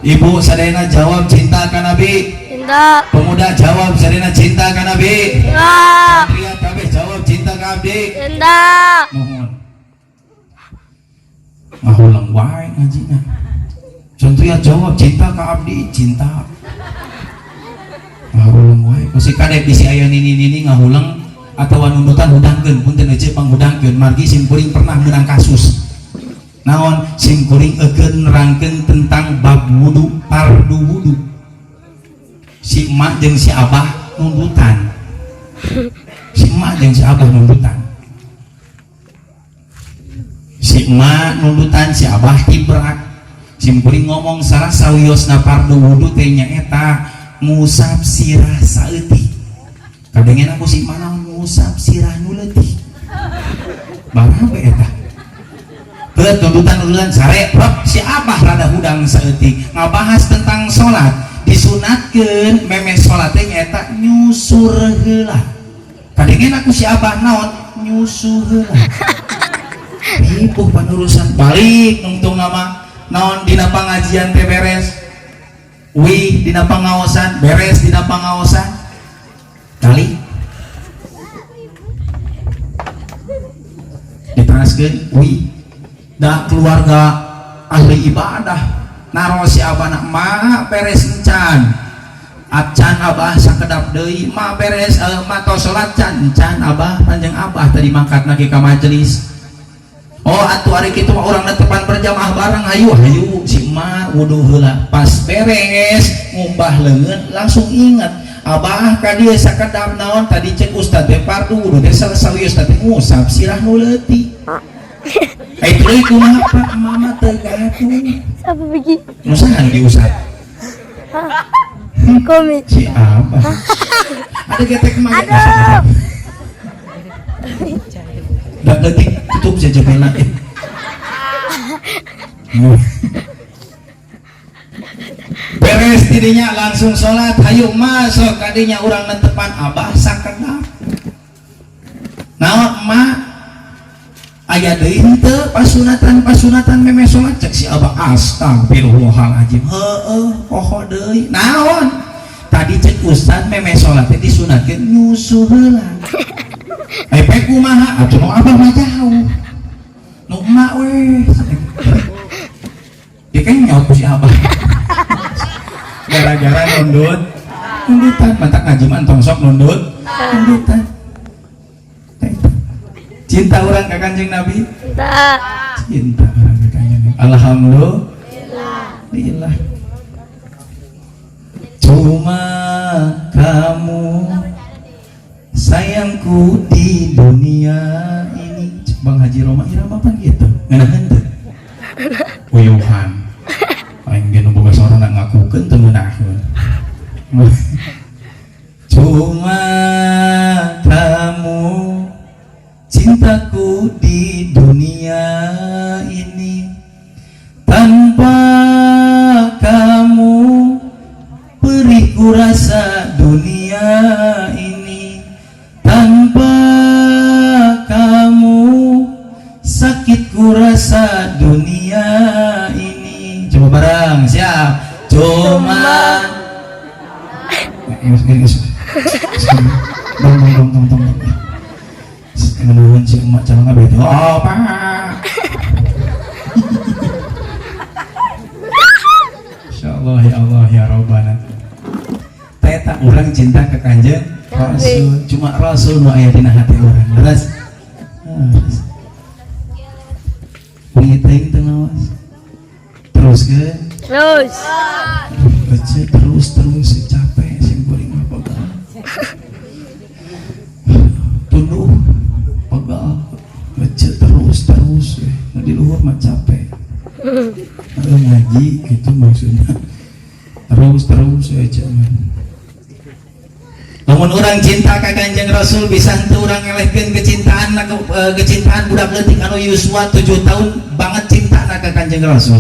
Ibu sadayana jawab cinta ka Nabi. Pemuda jawab sadayana cinta ka Nabi. Pria kabeh jawab cinta ka Abdi. Mohon. Ngahulang wae ngajina. Contohnya jawab cinta ka Abdi, cinta. Ngahulang wae. Masih kadek bisi aya nini ngahulang atau nundutan hudangkeun punten ece panghudangkeun margi sim kuring pernah menang kasus. Naon sim kuring eukeun nerangkeun tentang bab wudu, fardu wudu. Si emak jeung si abah nundutan. Si emak jeung si abah nundutan. Si emak nundutan, si abah kibrak. Sim kuring ngomong salah sawiosna fardu wudu teh nyaeta ngusap sirah saeutik. Kadengen aku si mana ngusap sirah nu leutik. Baraha eta? Teu tuntutan sare rok si abah rada hudang saeutik ngabahas tentang salat. Disunatkeun meme salat teh nyaeta nyusur heula. Kadengen aku si abah naon nyusu heula. Ripuh panurusan balik nungtung nama naon dina pangajian teh beres. Wih dina pangaosan beres dina pangaosan kali dijelaskan, wih, da keluarga ahli ibadah, naro si abah nak ma beres encan, abcan abah sakedap deui, ma beres ma tos salat can abah panjang abah tadi mangkat lagi ke majelis. Oh atuh ari kitu mah urang netepan berjamaah bareng, hayu si ma wudu heula, pas beres ngumbah leungeun langsung ingat. Abah ka dieu sakedap naon tadi cek ustad teh fardu wudu teh sawius teh ngusap sirah nu leutik. Ai tuluy kumaha Pak mama teu gatuh. Siapa begini? Nusahan diusap. Komik. Si Abah. Ada getek mah. Dak leutik tutup saja bela. Beres dirinya langsung sholat, hayu masuk kadinya urang netepan abah sakedap. Naon ma aya deui henteu pasunatan meme sholat cek si abah astagfirullahaladzim. Heueuh poho deui. Naon? Tadi cek ustad meme sholat teh disunatkeun nyusu heula. Epek kumaha? Atuh nu abah mah jauh. Nu emak we. Dia kan nyaut si abah. Gara-gara nundutan mantak ngaji mantong sok nundutan cinta orang ke kanjeng Nabi, cinta orang ke kanjeng Nabi. Alhamdulillah. Cuma kamu sayangku di dunia ini. Bang Haji Roma Irama apa gitu nganahan tuh uyuhan paling dia boga seorang nak ngakukeun teu meunahkeun. Cuma kamu cintaku di dunia ini, tanpa kamu perihku rasa dunia ini, tanpa kamu sakitku rasa dunia ini. Coba bareng siap. Cuma tong nuhun si emak calon abet. Oh Pak. Insyaallah ya Allah ya Rabbana. Eta urang cinta ke kanjeng Rasul, cuma Rasul nu aya dina hati urang. Beres. Pengiting teu naos. Terus ke? Terus. Baca terus capek sing goreng apa kan? Tunduk pegal baca terus di luar mah capek. Kalau ngaji itu maksudnya terus aja. Namun orang cinta ka Kanjeng Rasul bisa henteu urang ngelehkeun kecintaan budak leutik anu yuswa 7 tahun banget cinta ka Kanjeng Rasul.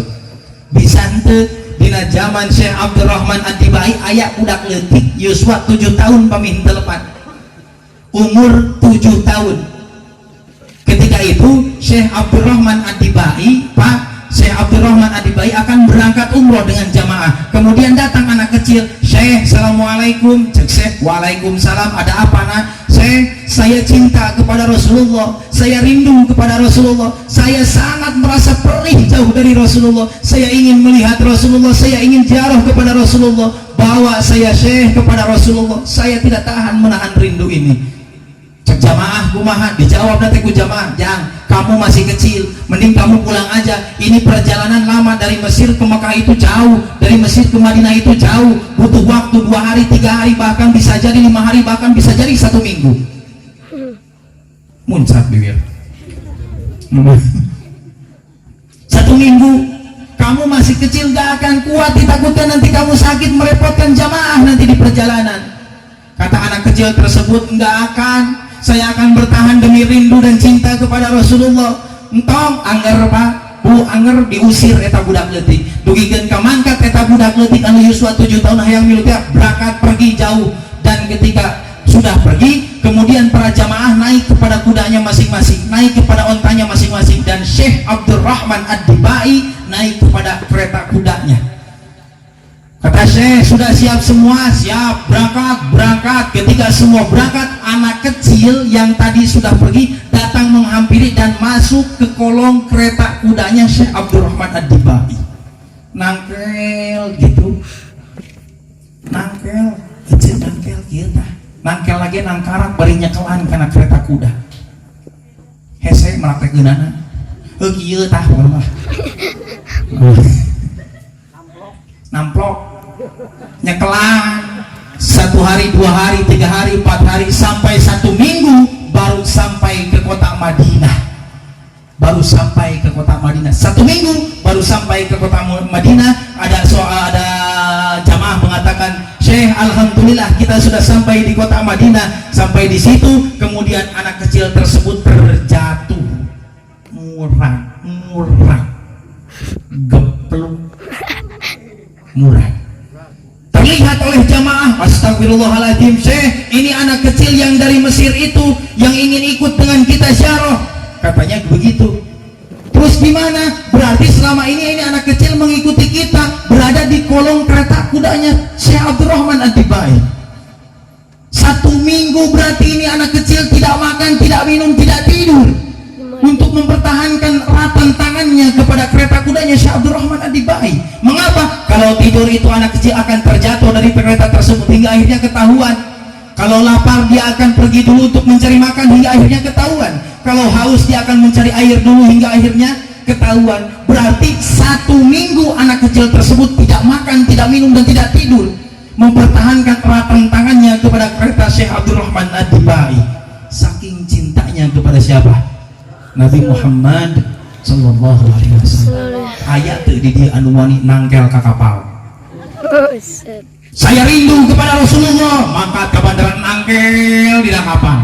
Bisa henteu dina zaman Syekh Abdurrahman Ad-Dibai aya budak leutik yuswa 7 tahun pami henteu lepat. Umur 7 tahun. Ketika itu Syekh Abdurrahman Ad-Dibai, Syekh Abdurrahman Ad-Dibai akan berangkat umroh dengan jamaah. Kemudian datang anak kecil, Syekh, assalamualaikum. Cek Syekh, waalaikumsalam. Ada apa nak? Syekh, saya cinta kepada Rasulullah, saya rindu kepada Rasulullah, saya sangat merasa perih jauh dari Rasulullah, saya ingin melihat Rasulullah, saya ingin ziarah kepada Rasulullah. Bawa saya Syekh kepada Rasulullah, saya tidak tahan menahan rindu ini. Cek jamaah kumaha? Dijawab nanti ku jamaah, jangan, kamu masih kecil, mending kamu pulang aja. Ini perjalanan lama, dari Mesir ke Mekah itu jauh, dari Mesir ke Madinah itu jauh, butuh waktu 2 hari, 3 hari, bahkan bisa jadi 5 hari, bahkan bisa jadi 1 minggu. Muncrat bibir 1 minggu. Kamu masih kecil, gak akan kuat, ditakutkan nanti kamu sakit, merepotkan jamaah nanti di perjalanan. Kata anak kecil tersebut, enggak akan, saya akan bertahan demi rindu dan cinta kepada Rasulullah. Entong angger Pak, Bu angger diusir eta budak leutik. Dugikeun ka mangkat eta budak leutik anu yuswa 7 tahun hayang milu teh berangkat pergi jauh. Dan ketika sudah pergi, kemudian para jamaah naik kepada kudanya masing-masing, naik kepada ontanya masing-masing, dan Syekh Abdurrahman Ad-Dibai naik kepada kereta kudanya. Kata Syekh, sudah siap semua? Siap, berangkat. Ketika semua berangkat, anak kecil yang tadi sudah pergi datang datang menghampiri dan masuk ke kolong kereta kudanya Syekh Abdurrahman Ad-Dibai. Nangkel gitu, nangkel kita, nangkel lagi nangkarak bari nyekelan karena kereta kuda. Hese melaktek geunana, kieu tah mah. Namplok, nyekelan 1 hari, 2 hari, 3 hari, 4 hari, sampai 1 minggu baru sampai ke kota Madinah. Baru sampai ke kota Madinah 1 minggu baru sampai ke kota Madinah. Ada jamaah mengatakan, Syekh, alhamdulillah kita sudah sampai di kota Madinah. Sampai di situ kemudian anak kecil tersebut terjatuh, murah geplung, murah. Terlihat oleh jamaah, astagfirullahaladzim, Syekh, ini anak kecil yang dari Mesir itu yang ingin ikut dengan kita ziarah, katanya begitu. Terus gimana? Berarti selama ini anak kecil mengikuti kita, berada di kolong kereta kudanya Syekh Abdurrahman Ad-Dibai. 1 minggu berarti ini anak kecil tidak makan, tidak minum, tidak tidur, untuk mempertahankan ratan tangannya kepada kereta kudanya Syekh Abdurrahman Ad-Dibai. Mengapa? Kalau tidur itu anak kecil akan terjatuh dari kereta tersebut hingga akhirnya ketahuan. Kalau lapar dia akan pergi dulu untuk mencari makan hingga akhirnya ketahuan. Kalau haus dia akan mencari air dulu hingga akhirnya ketahuan. Berarti 1 minggu anak kecil tersebut tidak makan, tidak minum, dan tidak tidur, mempertahankan ratan tangannya kepada kereta Syekh Abdurrahman Ad-Dibai. Saking cintanya kepada siapa? Nabi Muhammad sallallahu alaihi wasallam. Ayat teu di dieu anu wani nangkel ka kapal. Saya rindu kepada Rasulullah, maka ke bandaran nangkel di kapal.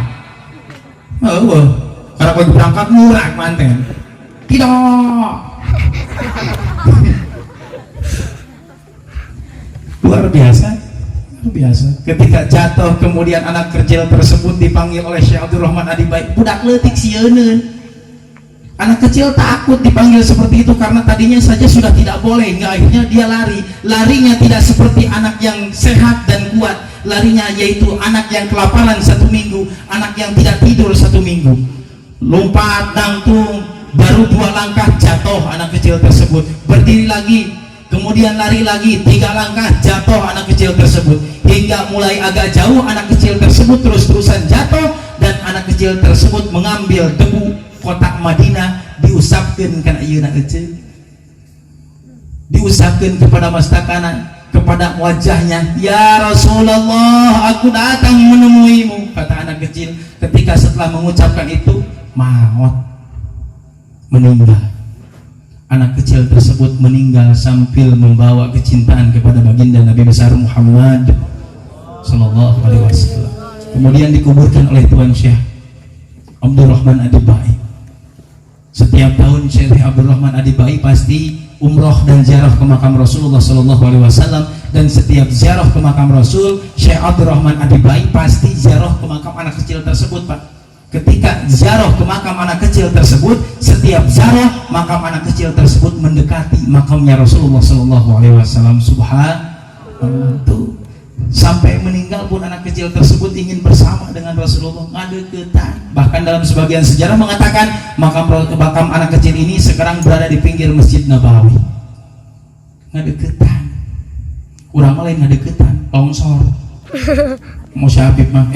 Karena kalau berangkat murah manten. Tidak. Luar biasa. Ketika jatuh kemudian anak kecil tersebut dipanggil oleh Syekh Abdurrahman Ad-Dibai, budak leutik sieuneuun. Anak kecil takut dipanggil seperti itu karena tadinya saja sudah tidak boleh, hingga akhirnya dia larinya tidak seperti anak yang sehat dan kuat, larinya yaitu anak yang kelaparan 1 minggu, anak yang tidak tidur 1 minggu, lompat dangtung, baru 2 langkah jatuh anak kecil tersebut, berdiri lagi, kemudian lari lagi 3 langkah jatuh anak kecil tersebut, hingga mulai agak jauh anak kecil tersebut terus-terusan jatuh, dan anak kecil tersebut mengambil debu kota Madinah, diusapkan kana ayeuna ece, diusapkan kepada mastakana, kepada wajahnya. Ya Rasulullah, aku datang menemuimu, kata anak kecil. Ketika setelah mengucapkan itu, maut, meninggal. Anak kecil tersebut meninggal sambil membawa kecintaan kepada baginda Nabi besar Muhammad sallallahu alaihi wasallam. Kemudian dikuburkan oleh Tuan Syekh Abdurrahman Ad-Dibai. Setiap tahun Syekh Abdurrahman Ad-Dibai pasti umroh dan ziarah ke makam Rasulullah sallallahu alaihi wasallam, dan setiap ziarah ke makam Rasul, Syekh Abdurrahman Ad-Dibai pasti ziarah ke makam anak kecil tersebut, Pak. Ketika ziarah ke makam anak kecil tersebut, setiap ziarah makam anak kecil tersebut mendekati makamnya Rasulullah sallallahu alaihi wasallam. Subhanallah. Sampai meninggal pun anak kecil tersebut ingin bersama dengan Rasulullah, ngadeukeutan. Bahkan dalam sebagian sejarah mengatakan makam anak kecil ini sekarang berada di pinggir Masjid Nabawi. Ngadeukeutan. Urang mah lain ngadeukeutan, longsor. Mau si Habib mah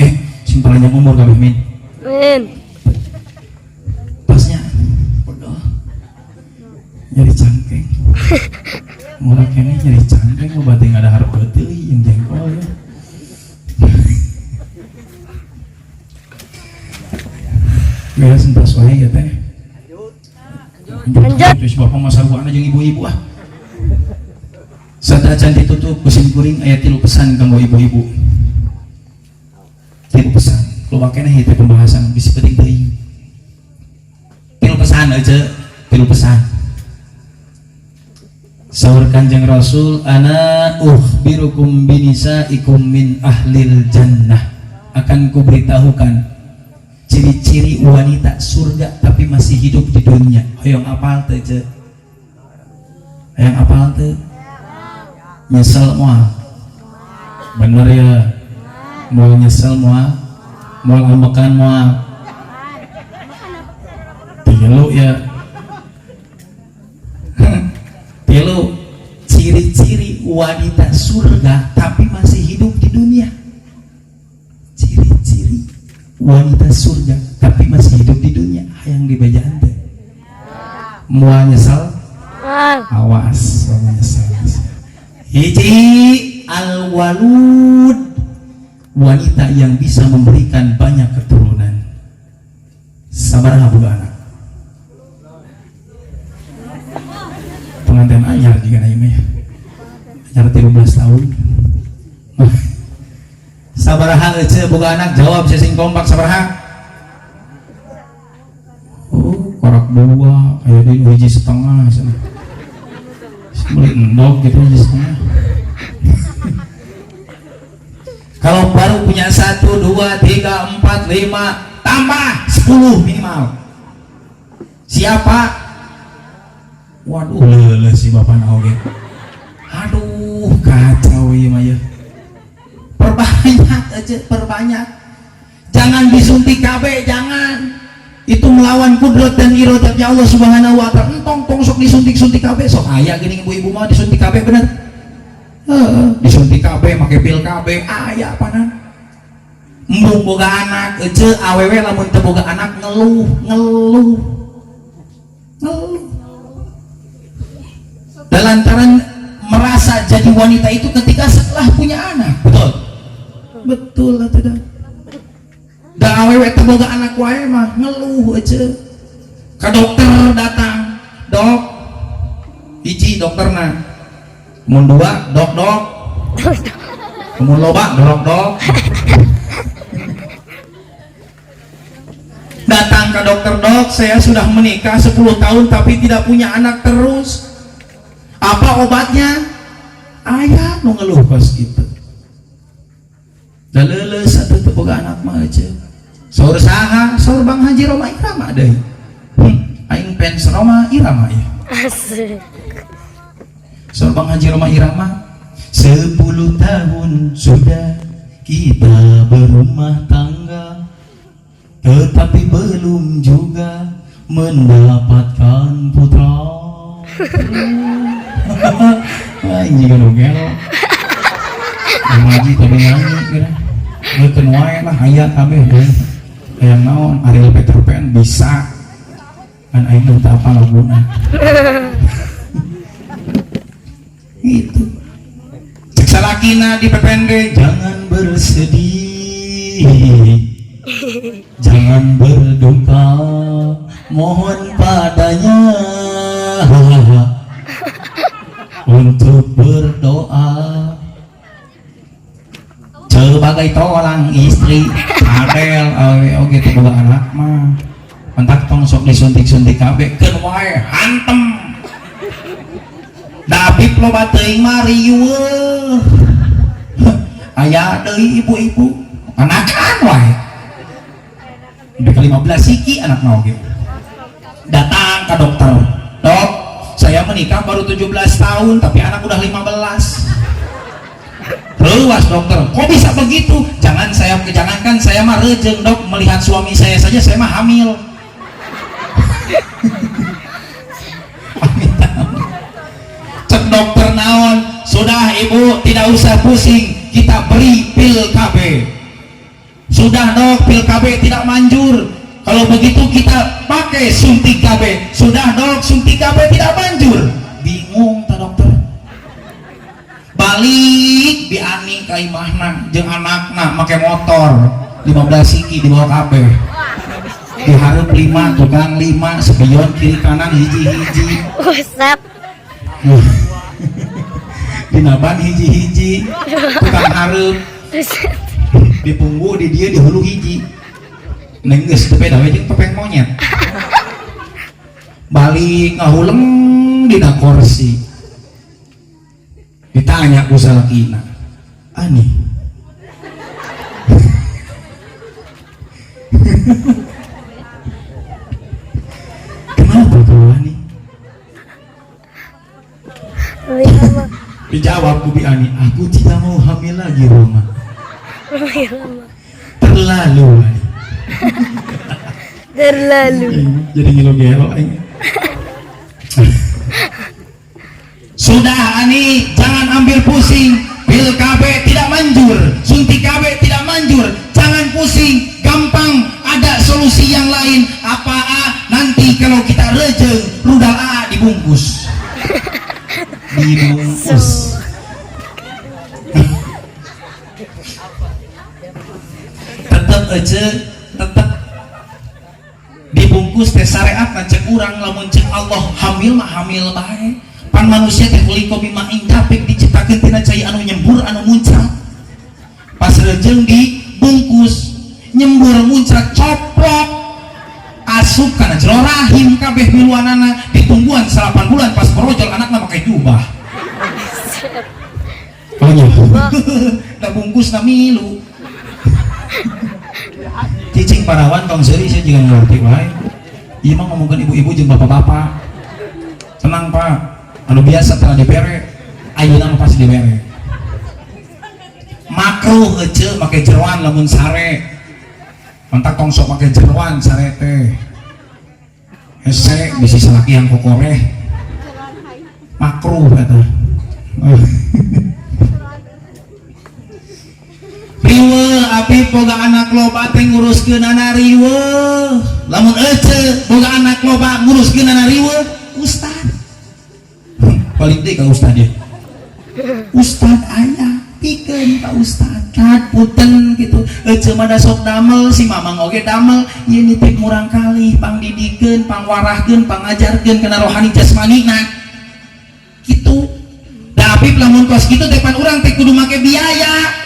simpanannya umur kabeh min. Amin. Pasnya bodoh. Nyari cangkeng. Murah kene nyari cangkeng, mau banting ada harap betul yang jengkol ya. Gak sentas wae ya teh. Lanjut. Terus bapak masa buana jeung ibu-ibu ah. Sadacan ditutup kusim kuring aya 3 pesan kanggo ibu-ibu. 3 pesan. Loba keneh ieu pembahasan bisa penting deui. 3 pesan aja, 3 pesan. Sahur Kanjeng Rasul, ana ukhbirukum binisaikum min ahlil jannah, akan kuberitahukan ciri-ciri wanita surga tapi masih hidup di dunia. Hoyong apal teh ce? Hayang apal teh? Nyesel moal? Bener ya? Moal nyesel moal? Moal ambekan moal? Tilu ya. Tilu, ciri-ciri wanita surga tapi masih hidup di dunia. Ciri-ciri wanita surga tapi masih hidup di dunia. Hayang dibajaan teh. Moal nyesal? Awas, moal nyesal. Hiji al-walud, wanita yang bisa memberikan banyak keturunan. Sabaraha boga anak? Pengantin anyar jika na imeh. Anyar 13 tahun. Sabaraha ece boga anak? Jawab sesing kompak sabaraha? Oh, korak 2, aya di hiji setengah sana. Beli endog gitu hiji setengah. Kalau baru punya 1, 2, 3, 4, 5, tambah 10 minimal. Siapa? Waduh, leles si bapak naoge. Aduh, kacau ieu mah ya. Perbanyak aja, perbanyak. Jangan disuntik KB, jangan. Itu melawan kudrat dan iradat Allah Subhanahu wa taala. Entong sok disuntik-suntik KB, sok aya gini ibu-ibu mah disuntik KB bener. Disuntik KB, make pil KB, aya panan. Embung boga anak, ece awewe lamun teu boga anak ngeluh. Dan lantaran merasa jadi wanita itu ketika setelah punya anak, betul lah tidak. Da awewe teu boga anak wae mah ngeluh ece. Ka dokter datang, dok, hiji dokterna, mun 2 dok, mun loba dok. Datang ke dokter, dok, saya sudah menikah 10 tahun tapi tidak punya anak terus. Apa obatnya? Ayah nu ngeluh pas gitu. Da leuleus atuh teu boga anak mah aja. Saur saha? Saur Bang Haji Roma Irama deui. Aing fans Roma Irama ya. Asik. Saur Bang Haji Roma Irama, 10 tahun sudah kita berumah tangga, tetapi belum juga mendapatkan putra. Anjing kan gelo. Ngaji tapi nyanyi kira. Ngeukeun wae lah aya kabeh deui. Hayang naon Ariel Peter Pan bisa. Kan aing teh apa laguna. Gitu. Cek salakina di PPND, jangan bersedih. Jangan berduka, mohon padanya untuk berdoa sebagai tolong istri Adel. Oke itu boga anak mah mentak tong sok disuntik-suntik kabeh keun wae hantem. Dabib loba teuing mah riweuh. Aya deui ibu-ibu anakan wae. Udah ke 15 siki anak oge. Datang ke dokter. Dok, saya menikah baru 17 tahun tapi anak udah 15. Luas dokter, kok bisa begitu? Jangankan saya mah rejeng, dok, melihat suami saya saja saya mah hamil. Cek dokter naon, sudah ibu tidak usah pusing, kita beri pil KB. Sudah dok, pil KB tidak manjur. Kalau begitu kita pakai suntik KB. Sudah dok, suntik KB tidak manjur. Bingung tak dokter. Balik biani ka imahna jeung anakna make motor 15 siki dibawa KB. Dihareup 5 tukang 5 spion kiri kanan hiji-hiji. Usap. Dinaban hiji-hiji tukang hareup. Di punggu di dia di hulu hiji nenggeus sepeda we jeung topeng monyet. Balik ngahuleng dina kursi, ditanya ku salakina, ani kenapa kau ani? Dijawab ku bi ani, aku tidak mau hamil lagi Roma. Terlalu Terlalu. Jadi ngilo-ngilo sudah ani, jangan ambil pusing. Pil KB tidak manjur, suntik KB tidak manjur, jangan pusing, gampang, ada solusi yang lain. Apa nanti kalau kita rejeng rudal dibungkus. Dibungkus. Tetap aja, tetap dibungkus teh syariat cek urang lamun cek Allah hamil mah hamil bae. Pan manusia teh kuliko bima indapek diciptakeun tina cai anu nyembur anu muncrat. Pas rejeng dibungkus nyembur muncrat coplok asup kana jero rahim kabeh miluanana ditungguan 8 bulan pas perojol anakna make jubah. Oh nya. Da bungkus na milu. Cicing parawan tong seuri saya jangan ngerti wae. Ieu mah ngomongkeun ibu-ibu jeung bapak-bapak. Tenang Pak. Anu biasa telah dibere, ayeuna pasti dibere. Makruh heuceu make jeroan lamun sare. Mantak tong sok make jeroan sare teh. Hese bisi salakian kokoreh. Makruh eta. Riwe api boga anak loba teh nguruskeun anak riwe. Lamun ece boga anak loba nguruskeun anak riwe, ustad. Paling teh ka ustad ya. Ustad aya pikeun ka ustad. Kat punten kitu. Ece mah da sok damel si mamang oge damel. Ieu nitip murang kali pangdidikeun, pangwarahkeun, pangajarkeun kana rohani jasmanina. Kitu. Da apip lamun tos kitu teh pan urang teh kudu make biaya.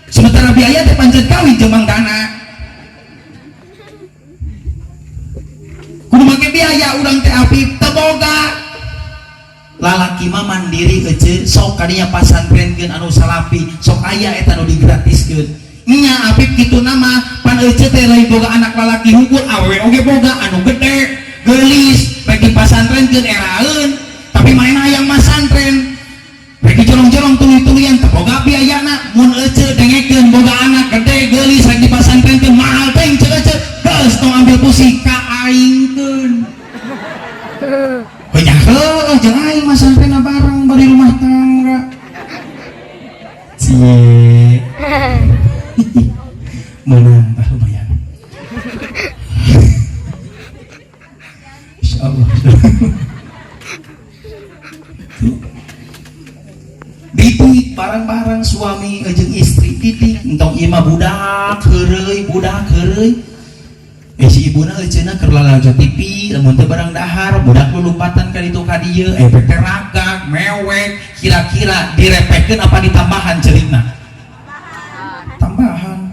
Sementara biaya teh pancen kawin jeung mangdana. Kudu make biaya urang teh apip teu boga. Lalaki mah mandiri heuceu sok kadinya pasantrenkeun anu salapi sok aya eta nu digratiskeun nya apip kitu nama pan heuceu teh lain boga anak lalaki hungkul awewe oge boga anu gede geulis rek dipasantrenkeun eraeun tapi maena hayang masantren rek dijolong-jolong tuluy-tuluyan teu boga biayana mun heuceu dengekeun boga anak gede geulis rek dipasantrenkeun mahal teh ceuk-ceuk geus tong ambil pusing ka aingkeun. Banyak jeung aing mah sampena bareng bari rumah tangga. Cie. Menang tah lumayan. Insyaallah. Didik bareng-bareng suami jeung istri didik entong ieu mah budak heureuy. Si ibuna eceuna keur lalajo TV lamun teu barang dahar budak lulumpatan ka ditu ka dieu efek teh ragak mewek kira-kira direpehkeun apa ditambahan ceurigna tambahan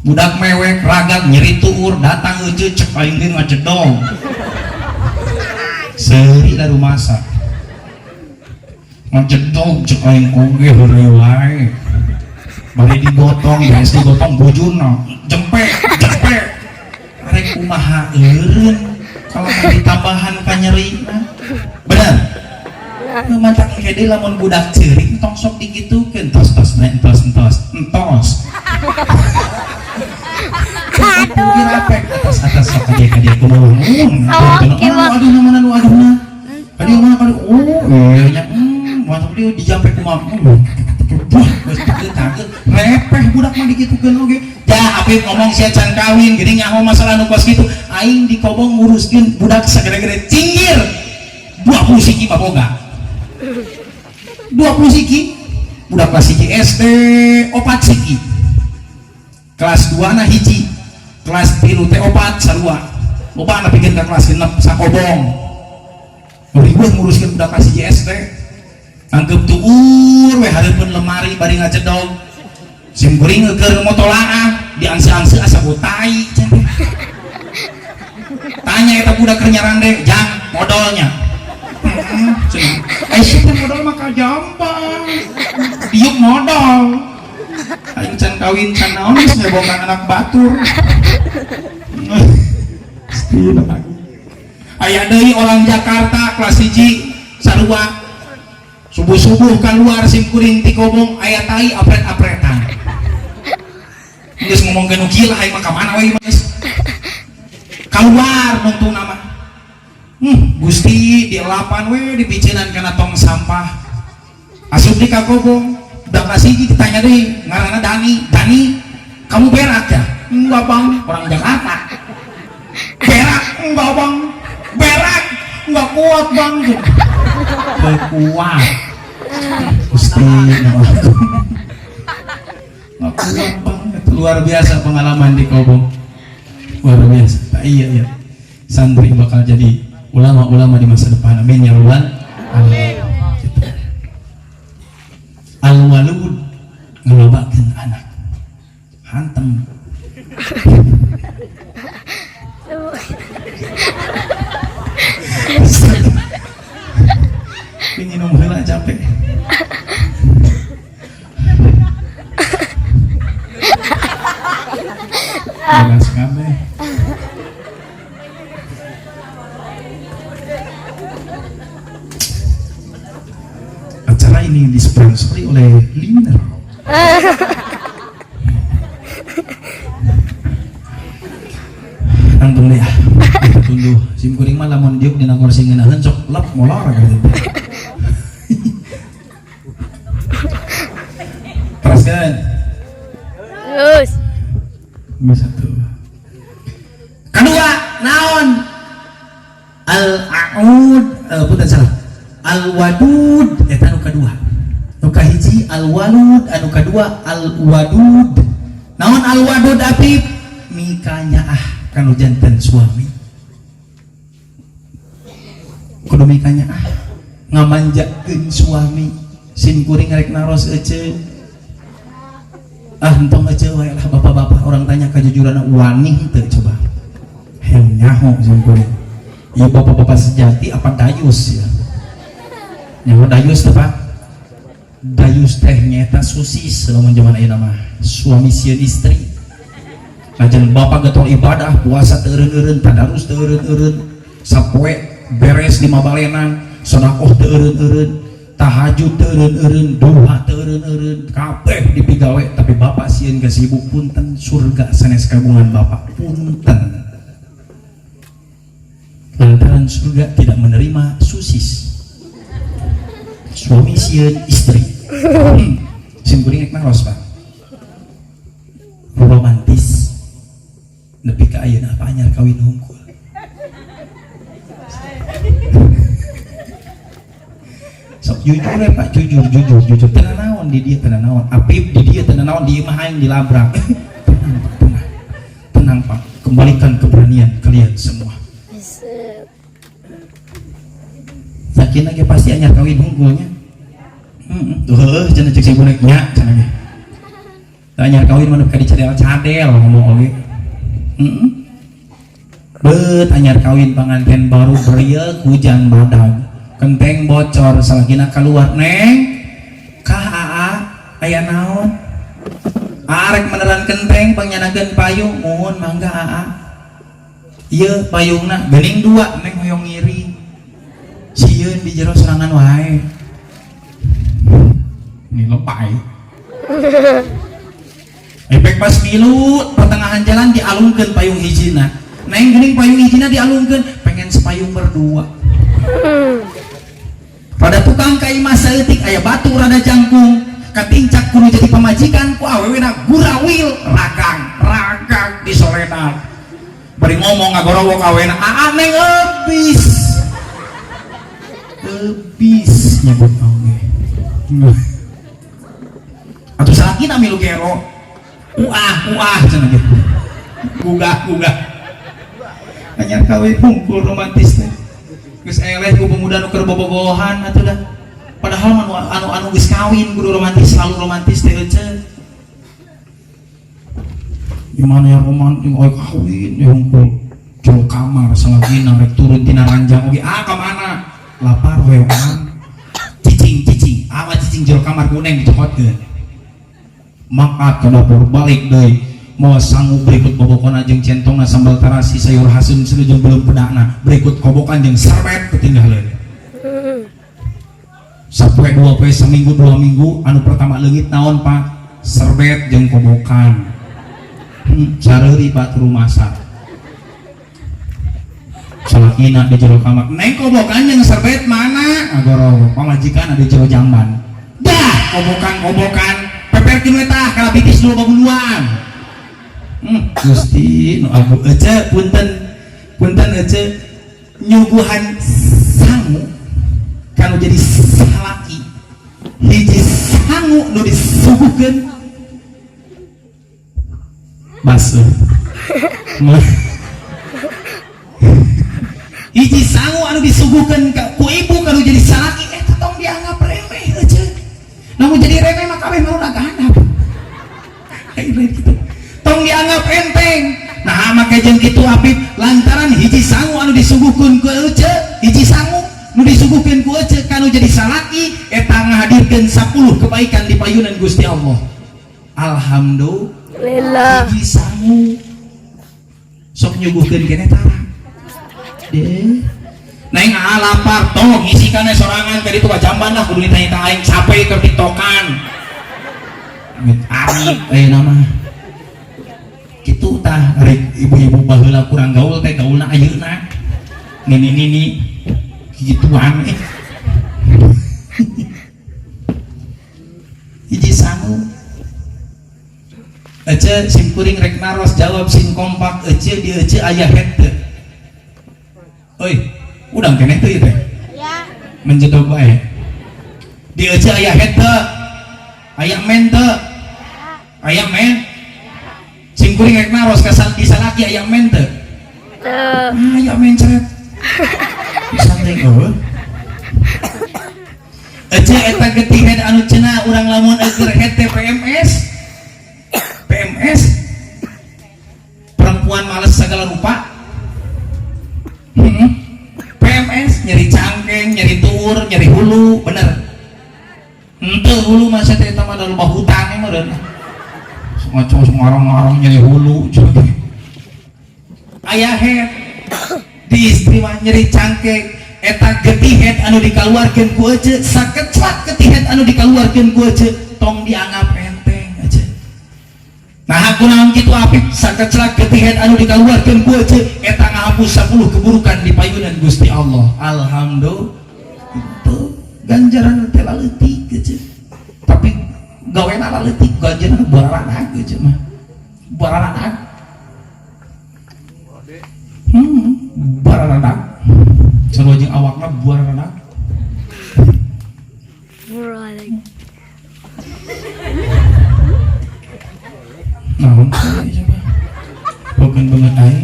budak mewek ragak nyeri tuur datang euceut cek aing ge ngacedong seuri da rumasa ngacedong cek aing oge heureuy wae bari digotong beres digotong bujurna jempek rek kumaha eureun kalau ditambahan ka nyerina bener mantak kede lamun budak ceurik tong sok digitukeun entos dirapek atas sok kade kumaha aduh mana nu aduhna kade mana kade iya nya mantak dia dijampe kumaha repeh budak mah digitukeun oge dah apip ngomong sia can kawin gini nyaho masalah nu kos kitu aing dikobong nguruskeun budak sagede-gede cinggir 20 siki mah boga 20 siki budak kelas 1 SD 4 siki kelas 2 na hiji kelas 3 teh 4 sarua loba na pikeun ka kelas 6 sakobong ribuh nguruskeun budak kelas 1 SD anggap tuur we hareupeun lemari bari ngacedog sim kuring keur motolaah diangse-angse asa botai tanya eta budak keur nyarande jang modalnya teh modal mah kajampang diuk modal aing can kawin can naon geus nyebokan anak batur aya deui orang Jakarta kelas 1 sarua subuh-subuh keluar sim kuring ti kobong aya tai apret-apretan geus ngomongkeun nu kieu lah aing mah ka mana we geus keluar nuntung nama Gusti dielapan we dipicinan kana tong sampah asup di kakobong udah kasih ditanya deh ngarana Dani kamu berak ya? Enggak bang, orang Jakarta. Berak? Enggak bang, berak enggak kuat bang. Enggak kuat Gusti enggak kuat bang. Luar biasa pengalaman di Kobong, luar biasa. Iya santri bakal jadi ulama-ulama di masa depan, amin ya rabbal alamin. Al-walud ngelobakeun anak hantem minum heula capek Bagas kabeh. Acara ini disponsori oleh Liner. Antum deh, kita tunggu. Sim kuring mah lamun diuk dina kursi ngeunaheun sok lep molor gitu. Teruskan. Terus. Satu. Kedua, naon? Al-a'ud, punten salah. Al-wadud, eta anu kedua. Nu kahiji al-walud, anu kedua al-wadud. Naon al-wadud apip? Mikanya kanu janten suami. Kudu mikanya ngamanjakeun suami. Sin kuring rek naros ece. Entong aja wae lah bapak-bapak orang tanya kejujuran wani teu coba heu nyaho singkuring ieu bapak-bapak sejati apa dayus ya nyaho dayus teh Pak dayus teh nyata susis lamun zaman ayeuna mah suami sieun istri lajen bapak getol ibadah puasa teu eureun-eureun tadarus teu eureun-eureun sapoe beres di mabalenan sedekah teu eureun-eureun tahajud teureun-eureun duha teureun-eureun kabeh dipigawe tapi bapak sieun geus sibuk punten surga sanes kagungan bapak punten lantaran surga tidak menerima susis suami sieun istri sim kuring ek naros Pak romantis nepi ka ayeuna apa anyar kawin hungkul sok jujur ya Pak, jujur tenang naon di dia tenang naon apip di dia tenang naon di imah aing dilabrak tenang Pak, kembalikan keberanian kalian semua yakin lagi pasti anyar kawin hungkulnya tuh cenah cek si boneknya cenah ge anyar kawin manut ka dicadel ngomong oge beut anyar kawin panganten baru berieu hujan badag kenteng bocor salahina keluar neng kah aya naon arek meneran kenteng pangyanakeun payung mohon mangga ieu payungna geuning dua neng hoyong ngiri sieun di jero serangan wae ini lepay efek pas milu pertengahan jalan dialungkeun payung hijina neng geuning payung hijina dialungkeun pengen sepayung berdua pada tukang kai masa etik aya batu rada jangkung katincak kudu jadi pemajikan ku awewena gurawil ragang di soledan bari ngomong ngagorowok awena neng ebis nyebut oge atuh salakina milu gero uah cenah gitu gugah anyar kawin hungkul romantis teh geus eleh ku pemuda nu keur bobogohan atuh dah padahal anu geus kawin kudu romantis selalu romantis teh euceun gimana ya romantis oi kawin ya hungkul jero kamar salagina rek turun tina ranjang oge ka mana lapar weoan cicing cicing jero kamar kuneng dicokotkeun mangkat ke dapur balik deui mau sanggup berikut kobokan jeung centongna sambal terasi sayur hasun jeung belum pedana berikut kobokan jeung serbet ketinggalan sapoe dua poe seminggu 2 minggu anu pertama leungit naon Pak serbet jeung kobokan sareuri Pak turu masak salakina di jero kamar neng kobokan yang serbet mana agoro pamajikan di jero jamban dah kobokan peperkeun we tah kala bitis dulu babuluan Gusti nu abu ece punten ece nyuguhan sangu kanu jadi salaki hiji sangu nu disuguhkeun basuh hiji sangu anu disuguhkeun ku ibu kanu jadi salaki eta tong dianggap remeh aja namun jadi remeh mah kabeh mah ganap tong dianggap enteng nah maka jeung kitu Apip lantaran hiji sangu anu disuguhkeun ku ece hiji sangu nu disuguhkeun ku ece kanu jadi salaki eta ngahadirkeun 10 kebaikan di payunan Gusti Allah alhamdulillah hiji sangu sok nyuguhkeun keneh tara deh neng lapar tong isikannya sorangan ke ditu jamban lah kudu ditanya aing capek ke tiktokan amit ayeuna nama kitu tah rek ibu-ibu baheula kurang gaul teh gaulna ayeuna nini gituan hiji sangu ece sim kuring rek naros jawab sim kompak ece di ece aya head teu oi udang keneh teu ieu teh ya menjedog bae di ece aya head teu aya men teu aya men sim kuring rek naros ka disalaki aya men teu aya men ceret disanteng eueuh ece eta getih head anu cenah urang lamun eueur head teh PMS perempuan males segala rupa PMS nyeri cangkeng nyeri tuur nyeri hulu bener ente hulu masa teh eta mah da loba hutang mah dan ngarang-ngarang nyeri hulu aya head di istri mah nyeri cangkeng eta getih head anu dikaluarkeun ku ece sakeclat getih head anu dikaluarkeun ku ece tong dianggap nah aku naon kitu Apip sakeclak getihet anu dikaluarkeun ku ece eta ngahapus 10 keburukan di payunan Gusti Allah alhamdulillah itu ganjaran teh laleutik ece tapi gawena laleutik ganjaran bararanak ece mah bararanak bararanak sarua jeung awakna bararanak naon bukan banget aing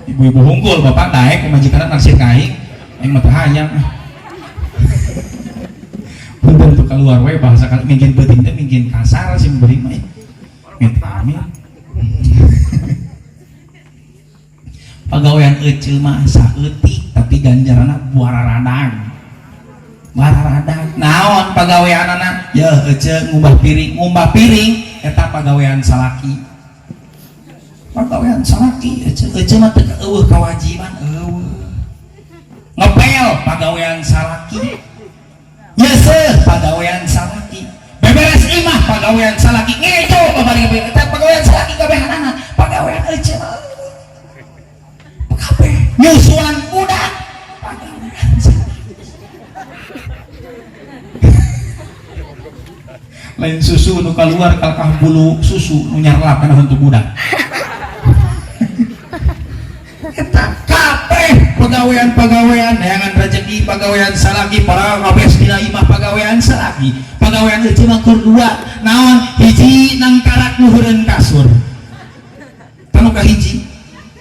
ibu-ibu hungkul bapak daek pemajikan naksir kaing aing mah teh hayang punten tuh keluar we bahasa kali mingkin beuting teh mingkin kasar sih beuring mah amin pagawean euceul mah saeutik tapi ganjaranna buararadang naon pagaweanana ya ece ngumbah piring eta pagawean salaki ece mah teu eueuh kawajiban ngepel pagawean salaki nyeseuh pagawean salaki beberes imah pagawean salaki ngejo babari eta pagawean salaki kabehanana pagawean ece mah kabeh nyusuan budak pagawean salaki lain susu nu keluar kalkah bulu susu nu nyarlap kana hantu budak eta kabeh pagawean neangan rezeki pagawean salaki para kabeh dina imah pagawean salaki pagawean euceul mah keur dua naon hiji nangkarak luhureun kasur tanu kahiji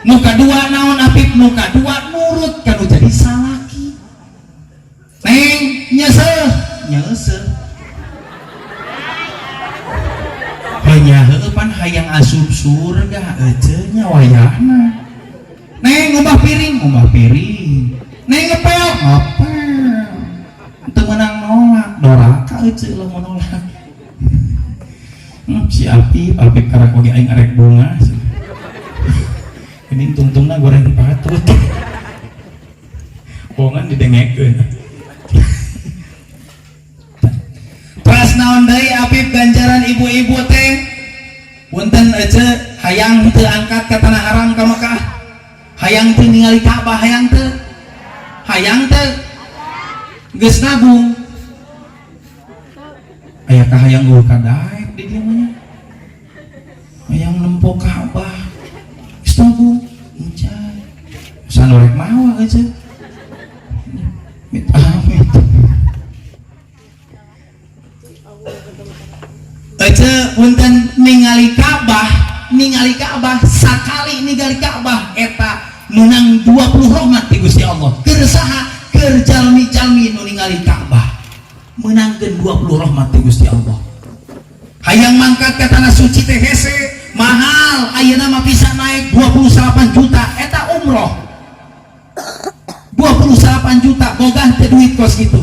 nu kadua naon Apip nu kadua nurut kanu jadi salaki neng nyeseuh hanya heupan hayang asup surga ece nya wayahna neng ngumbah piring neng ngepel teu meunang nolak doraka ece lamun nolak si Apip karek oge aing arek bunga ini tungtungna goreng patut bongan didengekeun pas naon deui Apip ganjaran ibu-ibu teh punten ece hayang teu angkat ka tanah Ka'bah hayang teu? Hayang teu? Geus nabung. Aya kahayang geuh kadaek di dieu mah. Hayang nempo Ka'bah. Geus nabung. Encai. Sanorek mawa aja. Amit. Aja punten ningali Ka'bah sakali ningali Ka'bah eta menang 20 rahmat ti Gusti Allah. Keur saha? Keur jalmi-jalmi nu ningali Ka'bah menangkeun 20 rahmat ti Gusti Allah. Hayang mangkat ka tanah suci teh hese mahal, ayeuna mah bisa naik 28 juta eta umroh. 28 juta boga teh duit kos kitu.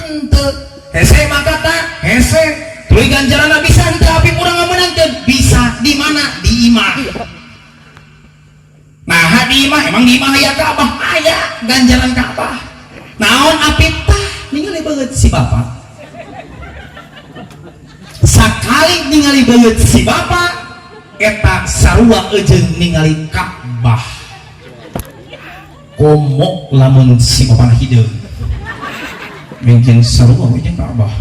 Henteu hese mangkatna hese tuluy ganjaranna bisa henteu api urang ngamenangkeun bisa di mana? Di imah. Nah di imah emang di imah aya Ka'bah aya ganjaran Ka'bah. Naon api tah ningali beungeut si bapak. Sakali ningali beungeut si bapak eta sarua eujeung ningali Ka'bah. Komo lamun si bapak hideung mungkin sarua jeung Ka'bah.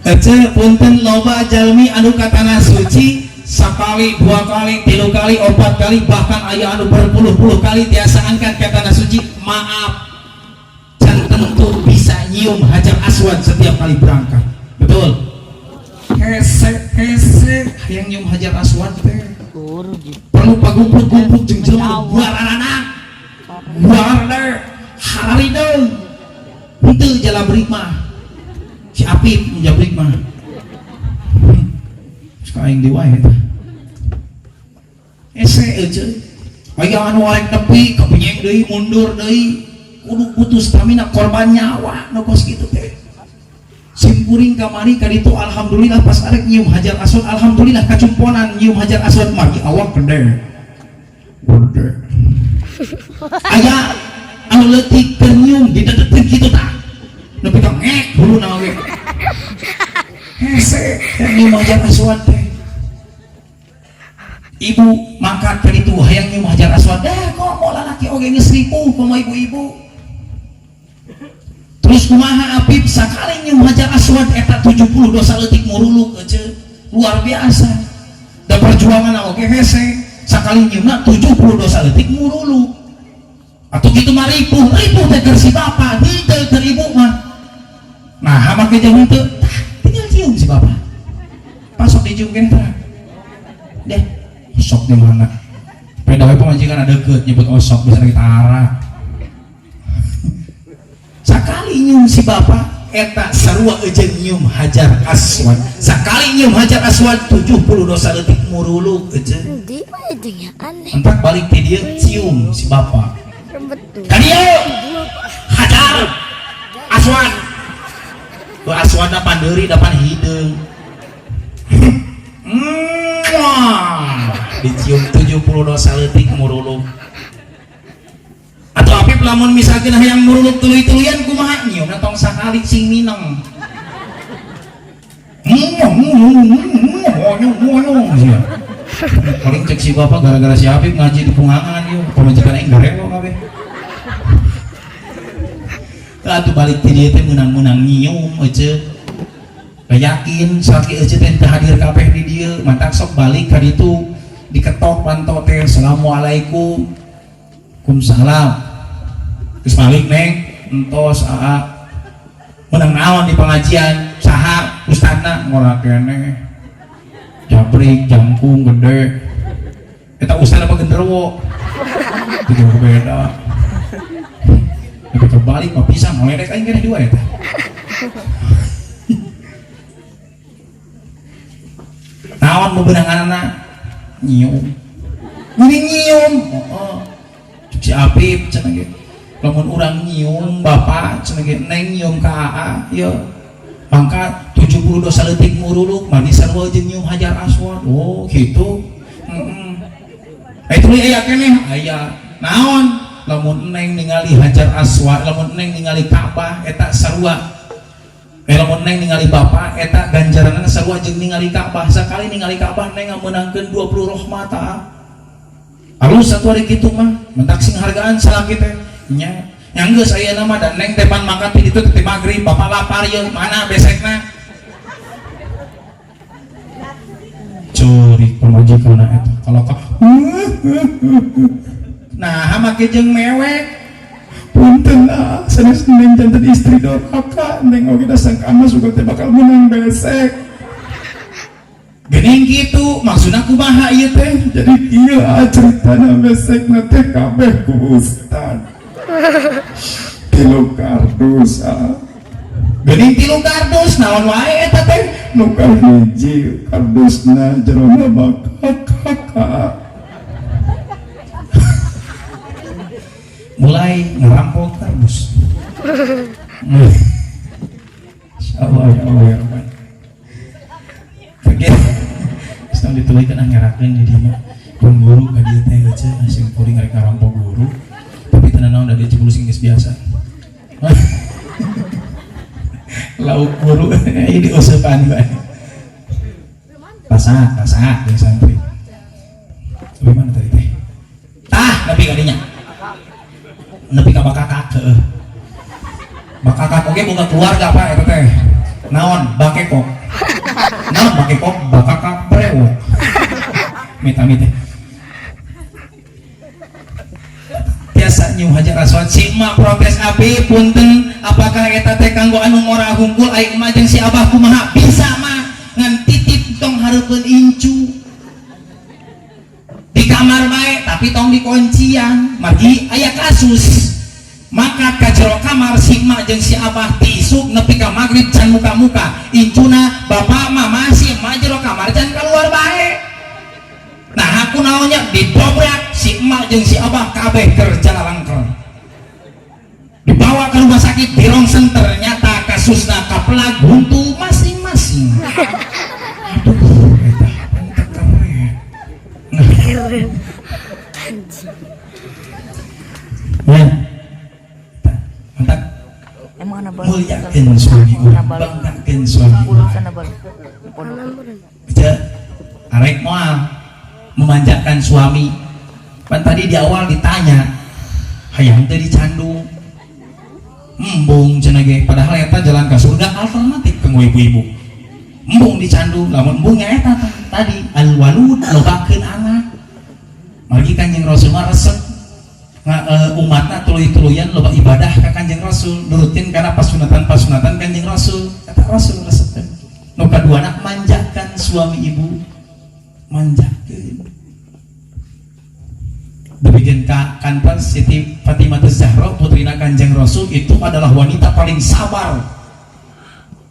Ece punten loba jalmi anu ka tanah suci sakali, 2 kali, 3 kali, 4 kali, bahkan aya anu berpuluh-puluh kali tiasa angkat ke tanah suci. Maaf, can tentu bisa nyium Hajar Aswad setiap kali berangkat. Betul? Hese yang nyium Hajar Aswad teh perlu pagumput-gumput jeung jelema buar anak buar der harideung henteu jalabrik mah si Apip menjabrik mah sekarang di wae eta ese euy aya anu arek nepi kapenyeng deui mundur deui kudu putus stamina korban nyawa nu kos kitu teh simkuring kamari ka ditu alhamdulillah pas arek nyium Hajar Aswad alhamdulillah kacumponan nyium Hajar Aswad mah awak gede aya anu leutik keur nyium didedekeun kitu tah nepi ka ngek hulu na we hese nyium Hajar Aswad teh ibu mangkat ka ditu hayang nyium Hajar Aswad kok mau lalaki oge geus ripuh kumaha ibu-ibu. Terus kumaha Apip sakali nyium Hajar Aswad eta 70 dosa leutik muruluk aja luar biasa. Da perjuangan oge hese sakali nyiumna 70 dosa leutik muruluk. Atuh kitu mah ripuh teh keur si bapa, henteu keur ibu mah. Nah, hamak ke jeung henteu tinggal cium si bapa. Pasok dicium keneh tah. Deh, osok di mana? Peda we pamajikan ada deukeut nyebut osok bisa kita arah. Sakali nyium si bapak eta sarua eujeun nyium Hajar Aswad. Sakali nyium Hajar Aswad 70 dosa leutik muruluk eujeun. Di mah itu nya aneh. Entak balik ke dieu cium si bapak. Ka dieu Hajar Aswad. Bu Aswad dapan deuri dapan hideung. Dicium 70 dosa leutik muruluk. Atau Apip lamun misalkan hayang muruluk tuluy-tuluyan kumaha nyiumna tong sakali sing mineng. Paling cek si bapak gara-gara si Apip ngaji di pungangan yuk pamajikan aing garewo kabeh. Atuh balik ti dieu teh meunang-meunang nyium euceuk. Yakin sakit euceuk teh teu hadir kabeh di dieu, mantak sok balik ka ditu diketok panto teh assalamualaikum. Waalaikumsalam. Terus balik neng entos aa menang naon di pengajian saha ustadna ngora kene jabrik jangkung gede eta ustad apa genderuwo itu beda tapi kebalik mah pisang ngeledek aing kene dua eta naon bebenanganna nyium nyium si Apip cenah ge lamun urang nyium bapak cenah ge neng nyium ka aa ya mangka 70 dosa leutik muruluk mah disarua jeung nyium Hajar Aswad. Oh kitu. Itu aya keneh aya naon lamun neng ningali Hajar Aswad lamun neng ningali Ka'bah eta sarua lamun neng ningali bapak eta ganjaranna sarua jeung ningali Ka'bah. Sakali ningali Ka'bah neng ngameunangkeun 20 rahmata. Alus satu hari kitu mah mentak sing hargaan salaki teh nya nyanggeus aya nama dan neng depan makan di ditu teh magrib bapak lapar ye mana besekna curi pamajikanna eta kalau ka nah make jeung mewek punten sanes neng janten istri doraka neng oge da sangka suka teh bakal menang besek geuning kitu maksudna kumaha ieu teh jadi ieu ceritana besekna teh kabeh ku ustad 3 kardus geuning 3 kardus naon wae eta teh nu kahiji kardusna jerona bakaka mulai ngerampok kardus insyaallah ya Allah ya Rabbi kaget sedang ditulikan ngerakeun di dieu pun guru ka dieu teh aja asing kuring rek ngarampok guru tapi tenan naon da dieu cibulu sing geus biasa lauk guru ieu diusepan bae pasak jeung santri tapi mana tadi teh nepi ka dinya nepi ka bakakak heeh bakakak oge boga keluarga Pak eta teh naon bakekok naon bakekok bakakak brewok mita-mita biasa nyuh hajar aswad si emak protes abi punten apakah eta teh kanggo anu ngora hungkul aing emak jeung si abah kumaha bisa mah ngan titip tong hareupeun incu di kamar bae tapi tong dikuncian margi aya kasus maka ka jero kamar si emak jeung si abah tisuk nepi ka magrib can muka-muka incuna bapak mama si emak jero kamar can keluar bae nah aku naonnya didobrak si emak jeung si abah kabeh kerja langker dibawa ke rumah sakit di rong center ternyata kasusna kapelag buntu masing-masing aduh eta entek keren ya mantap emang ana bal muliakeun suami urang banggakeun suami urang arek moal memanjakan suami kan tadi di awal ditanya hayang teh dicandu embung cenah ge padahal eta jalan ka surga alternatif ke ibu-ibu embung dicandu lamun embungnya eta tadi al walud lobakeun anak margi Kanjeng Rasul mah resep umatna tuluy-tuluyan loba ibadah ka Kanjeng Rasul nurutin kana pasunatan Kanjeng Rasul kata Rasul resep nu kaduana manjakan suami ibu manjakeun demikian kantor Siti Fatimah Zahra putrina Kanjeng Rasul itu adalah wanita paling sabar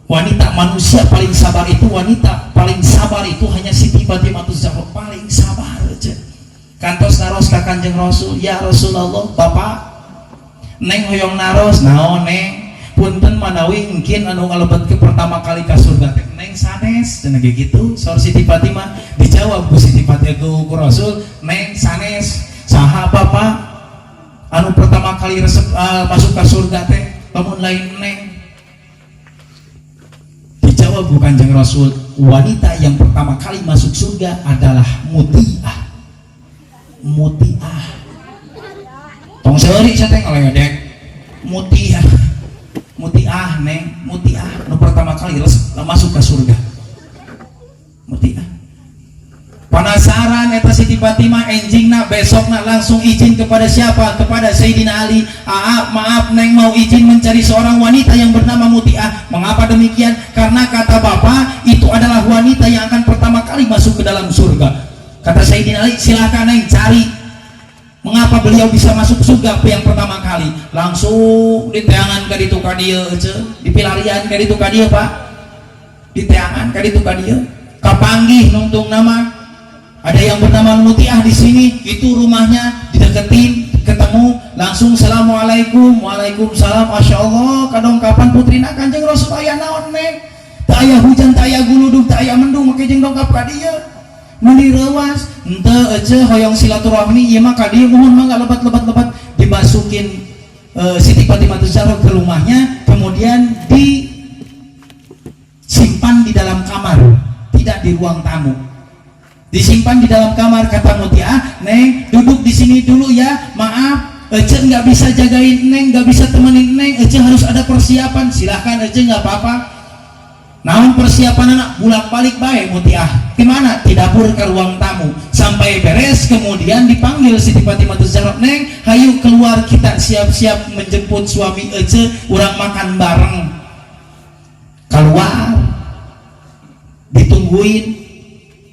wanita manusia paling sabar itu wanita paling sabar itu hanya Siti Fatimah Zahra paling sabar aja kantos naros ka Kanjeng Rasul ya Rasulullah bapak neng hoyong naros naon neng punten manawi mungkin anu ngalebet ke pertama kali ka surga teh neng sanes cenah gitu sor Siti Fatimah dijawab ku Siti Fatimah ku Rasul neng sanes saha bapak anu pertama kali resep masuk ke surga teh lamun lain neng dijawab ku Kanjeng Rasul wanita yang pertama kali masuk surga adalah mutiah tong seuri saya teh ngaledek mutiah neng mutiah nu pertama kali masuk ke surga mutiah penasaran eta Siti Fatimah enjingna besokna langsung izin kepada siapa kepada Sayyidina Ali maaf neng mau izin mencari seorang wanita yang bernama Mutiah mengapa demikian karena kata bapak itu adalah wanita yang akan pertama kali masuk ke dalam surga kata Sayyidina Ali silakan neng cari mengapa beliau bisa masuk surga yang pertama kali langsung diteangan ka ditu ka dieu dipilarian ka ditu ka dieu Pak diteangan ka ditu ka dieu kapanggih nungtung nama ada yang bernama Mutiah di sini itu rumahnya dideketin ketemu langsung assalamualaikum waalaikumsalam masya Allah kadong kapan putrina Kanjeng Rasul aya naon neng tak aya hujan tak aya guludug tak aya mendung make jeung dongkap ka dieu meni rewas henteu aja hoyong silaturahmi ieu mah ka dieu mohon mangga lebat dimasukin Siti Fatimah Zahra ke rumahnya kemudian di ruang tamu, disimpan di dalam kamar. Kata Mutia, Neng duduk di sini dulu ya, maaf Ece nggak bisa jagain Neng, nggak bisa temenin Neng, Ece harus ada persiapan. Silahkan Ece, nggak apa-apa. Namun persiapan anak bolak balik baik Mutia kemana? Di dapur ke ruang tamu. Sampai beres kemudian dipanggil Siti Fatimah Zahra, Neng hayu keluar, kita siap-siap menjemput suami Ece, urang makan bareng. Keluar ditungguin.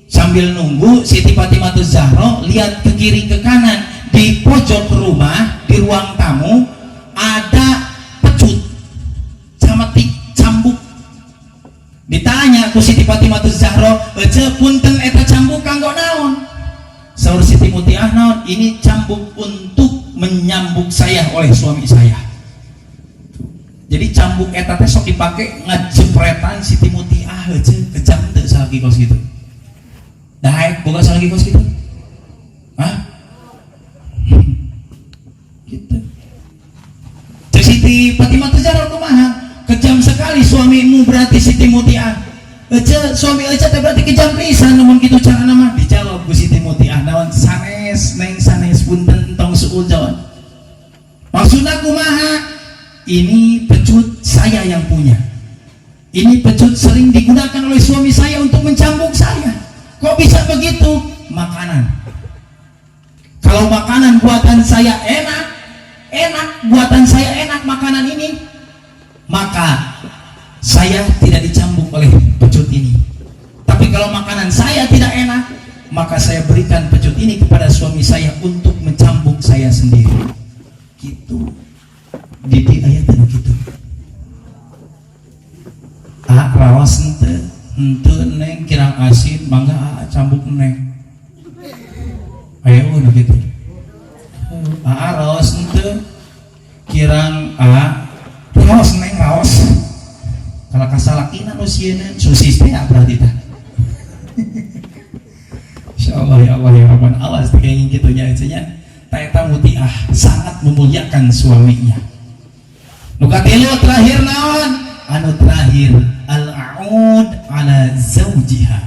Sambil nunggu Siti Fatimah Zahra lihat ke kiri ke kanan. Di pojok rumah di ruang tamu ada pecut sama cambuk. Ditanya ku Siti Fatimah Zahra, Ece punten eta cambuk kanggo naon? Saur Siti Mutiah, naon? Ini cambuk untuk menyambuk saya oleh suami saya. Jadi cambuk eta teh sok dipake ngajepretan Siti Mutiah, Ece kejam teu salaki kos gitu. Daek boga salaki kos gitu. Hah? Gitu. Cek Siti Fatimah Zahra kumaha? Kejam sekali suamimu berarti Siti Mutiah. Ece suami Ece teh berarti kejam pisan namun kitu cara nama. Dijawab ku Siti Mutiah, naon sanes Neng sanes punten tong suul jawab. Maksudna kumaha? Ini pecut saya yang punya. Ini pecut sering digunakan oleh suami saya untuk mencambuk saya. Kok bisa begitu? Makanan. Kalau makanan buatan saya enak, buatan saya enak makanan ini, maka saya tidak dicambuk oleh pecut ini. Tapi kalau makanan saya tidak enak, maka saya berikan pecut ini kepada suami saya untuk mencambuk saya sendiri. Gitu. Didi ayat gitu. Rawas ente Neng kirang asin, mangga cambuk Neng. Ayo udah gitu. Rawas ente kirang rawas Neng rawas. Kalau kasalakinan usieun susis teh berarti tah. Insyaallah ya Allah ya Rahman, awas kayak gitu nya cenah. Taeta Mutiah sangat memuliakan suaminya. Nu katilu terakhir naon? Anu terakhir al-aud ala zaujiha.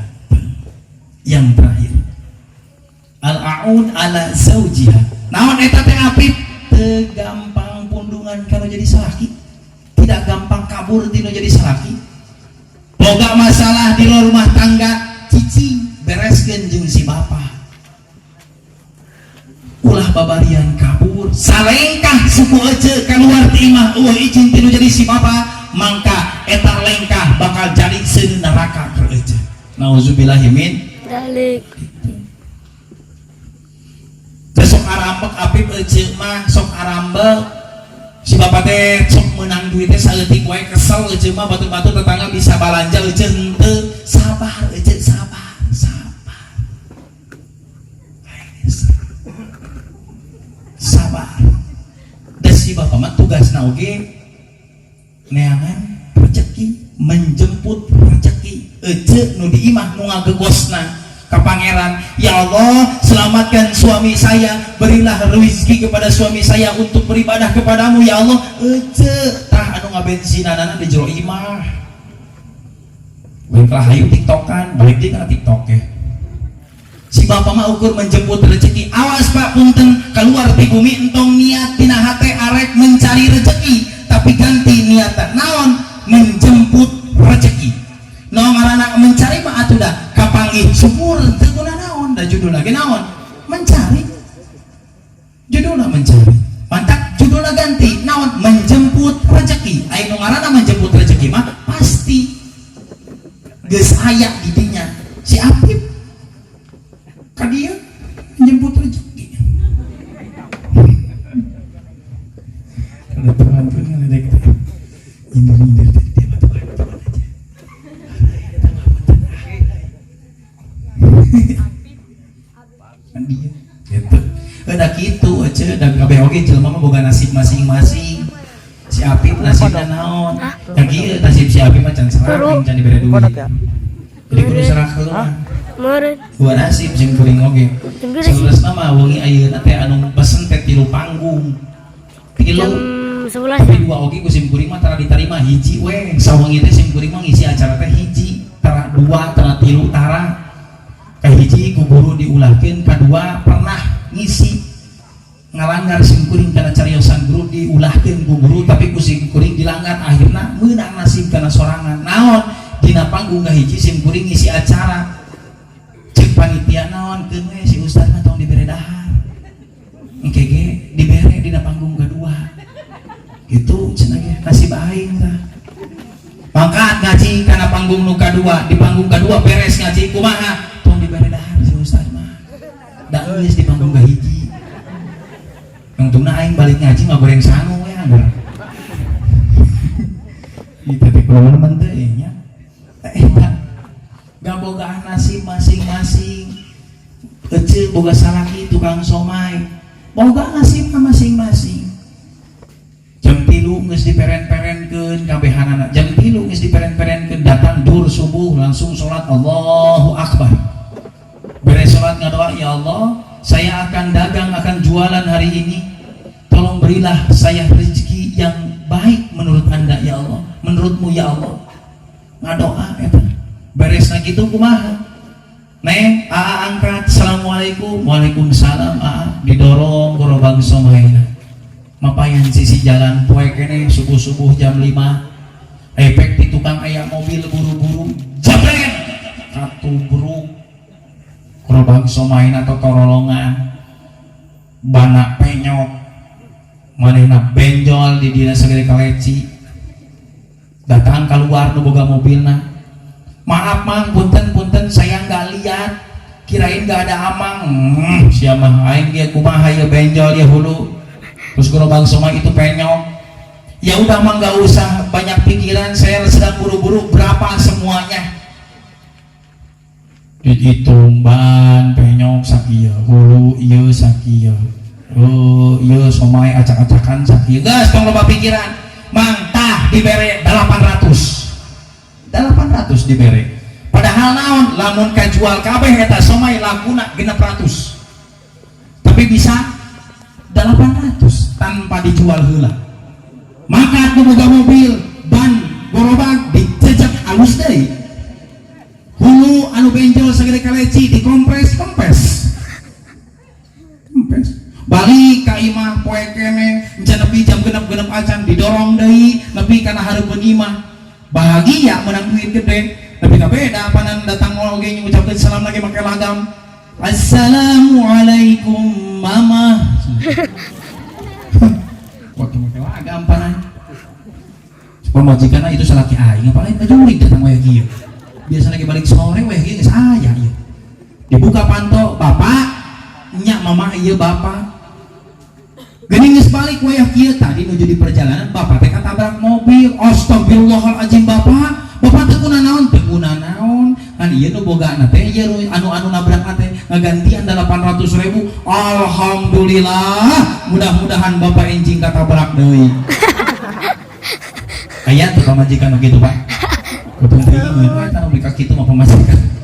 Yang terakhir al-aud ala zaujiha. Naon eta teh Apip? Teu gampang pundungan kalau jadi salaki. Tidak gampang kabur tino jadi salaki. Boga masalah di rumah tangga, cici bereskeun jeung si bapa. Ulah babarian kabur, salengkah suku Ece keluar ti imah eueuh izin tinu jadi si bapa, mangka eta lengkah bakal jadi seun neraka ke Ece. Nauzubillahi min dalik. Sok arambek Apip Ece mah sok arambek. Si bapak teh sok menang duitnya saeutik wae kesel Ece mah batu-batu tetangga bisa balanja Ece henteu. Sabar Ece, sabar. Sabar. Dan si bapak mah tugasna oge neangan rezeki, menjemput rezeki. Ece nu di imah nu ngagegosna ka pangeran, ya Allah selamatkan suami saya, berilah rezeki kepada suami saya untuk beribadah kepadamu ya Allah. Ece tah anu ngabensinanana di jero imah. Baiklah hayu tiktokan, balik di kana tiktok ya. Si bapak mah ukur menjemput rezeki. Awas Pak punten, keluar di bumi entong niat tina hate arek mencari rezeki, tapi ganti niatna naon? Menjemput rezeki. No ngaranna mencari mah atuh dah kapanggih syukur teu guna naon, da judul lagi naon? Mencari. Judulna mencari. Mantak judulna ganti naon? Menjemput rezeki. Aya nu ngaranna menjemput rezeki mah pasti geus aya di dinya. Si Apip ka dia menjemput rezeki. Kada tuhan ngeledek ini dia dia gitu. Udah gitu aja dan kabeh oge jelema mah boga nasib masing-masing. Si Apip nasibna naon? Da kieu nasib si Apip mah can sareng can dibere duit. Jadi kudu sarakeun mah. Meureun. Dua nasib jeung kuring oge. Saurasna mah wengi ayeuna teh anu pesen teh 3 panggung. 3 Jam 11 tapi 2 oge ku sim kuring mah tara ditarima hiji we. Sawengi teh sim kuring mah ngisi acara teh hiji, tara 2 tara tilu tara kahiji ku guru diulahkeun, kadua pernah ngisi ngalanggar simkuring karena cariosan guru diulahkeun ku guru tapi ku simkuring dilanggar, akhirna meunang nasib kana sorangan. Naon dina panggung kahiji simkuring ngisi acara cek panitia naon keun we si ustaz mah tong dibere dahar engke ge dibere dina panggung kedua gitu cenah ge nasib aing tah. Mangkat ngaji karena panggung nu kadua, di panggung kedua beres ngaji kumaha tong dibere dahar si ustaz mah da geus di panggung kahiji. Untungna aing balik ngaji ngagoreng sangu we anggar ieu teh kumaha teh nya eta gabogaan nasib masing-masing. Ece boga salaki tukang somai boga nasibna masing-masing. Jam 3 geus diperen-perenkeun kabehanana, jam 3 geus diperen-perenkeun datang dur subuh langsung sholat Allahu Akbar. Beres sholat ngadoa, ya Allah saya akan dagang, akan jualan hari ini, tolong berilah saya rezeki yang baik menurut Anda ya Allah, menurutmu ya Allah. Ngadoa eta beres na kitu kumaha neng angkat assalamualaikum, waalaikumsalam, didorong gerobak somaina mapayan sisi jalan poe kene subuh-subuh jam 5 efek di tukang aya mobil buru-buru jabret katubruk gerobak somaina atau torolongan bana penyok manehna benjol di dina segede kaleci datang keluar nu boga mobilna. Maaf mang, punten saya nggak lihat, kirain nggak ada amang. Siapa aing dia kumaha ya benjol ya hulu. Terus gerobak somai itu penyok. Ya udah mang nggak usah banyak pikiran, saya sedang buru-buru, berapa semuanya? Dihitung ban penyok sakieu, hulu ieu sakieu. Oh, ieu somai acak-acakan sakieu. Geus tong loba pikiran. Mang tah dibere 800 dibere. Padahal naon lamun kajual kabeh eta somai laguna 600 tapi bisa 800 tanpa dijual heula. Maka atuh boga mobil ban gorobak dicecek alus deui, hulu anu benjol sagede kaleci dikompres kempes balik ka imah poe kene encan nepi jam 6 acan didorong deui nepi kana hareupeun imah bahagia menang duit gede tapi ka beda panan datang oge ngucapkeun salam lagi make lagam assalamualaikum mama waktu make lagam panan pamajikanna itu salaki aing paling ngajurig datang we kieu biasa lagi balik sore we kieu geus aya ieu dibuka panto bapak nya mama ieu bapak geuning geus balik wayah kieu tadi nuju di perjalanan bapak teh katabrak mobil. Astagfirullahaladzim bapak teh kunaon teh kunaon kan ieu nu bogana teh ieu anu nabrak teh ngagantian 800.000. Alhamdulillah mudah-mudahan bapak enjing katabrak deui. Aya tuh pamajikan nu kitu Pak. Kudu teuing eta nu bika kitu mah pamajikan.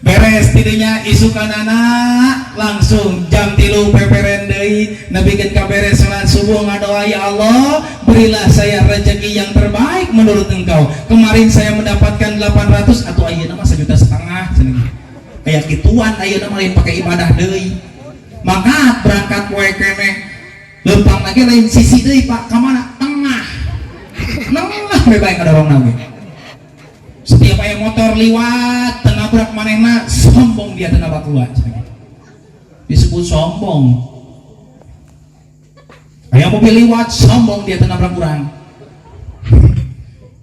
Beres tidinya isukanana langsung jam 3 peperen deui nepikeun ka beres salat subuh ngadoa, ya Allah berilah saya rezeki yang terbaik menurut Engkau. Kemarin saya mendapatkan 800 atau ayeuna mah 1,5 juta cenah. Kayak kituan ayeuna mah lain pakai ibadah deui. Maka berangkat poe kene leumpang lagi lain sisi deui Pak, ka mana? Tengah. Nengah bae ka dorongna we. Setiap aya motor liwat tenabrak manehna sombong dia tenabrak keluar disebut sombong. Aya mobil liwat sombong dia tenabrak kurang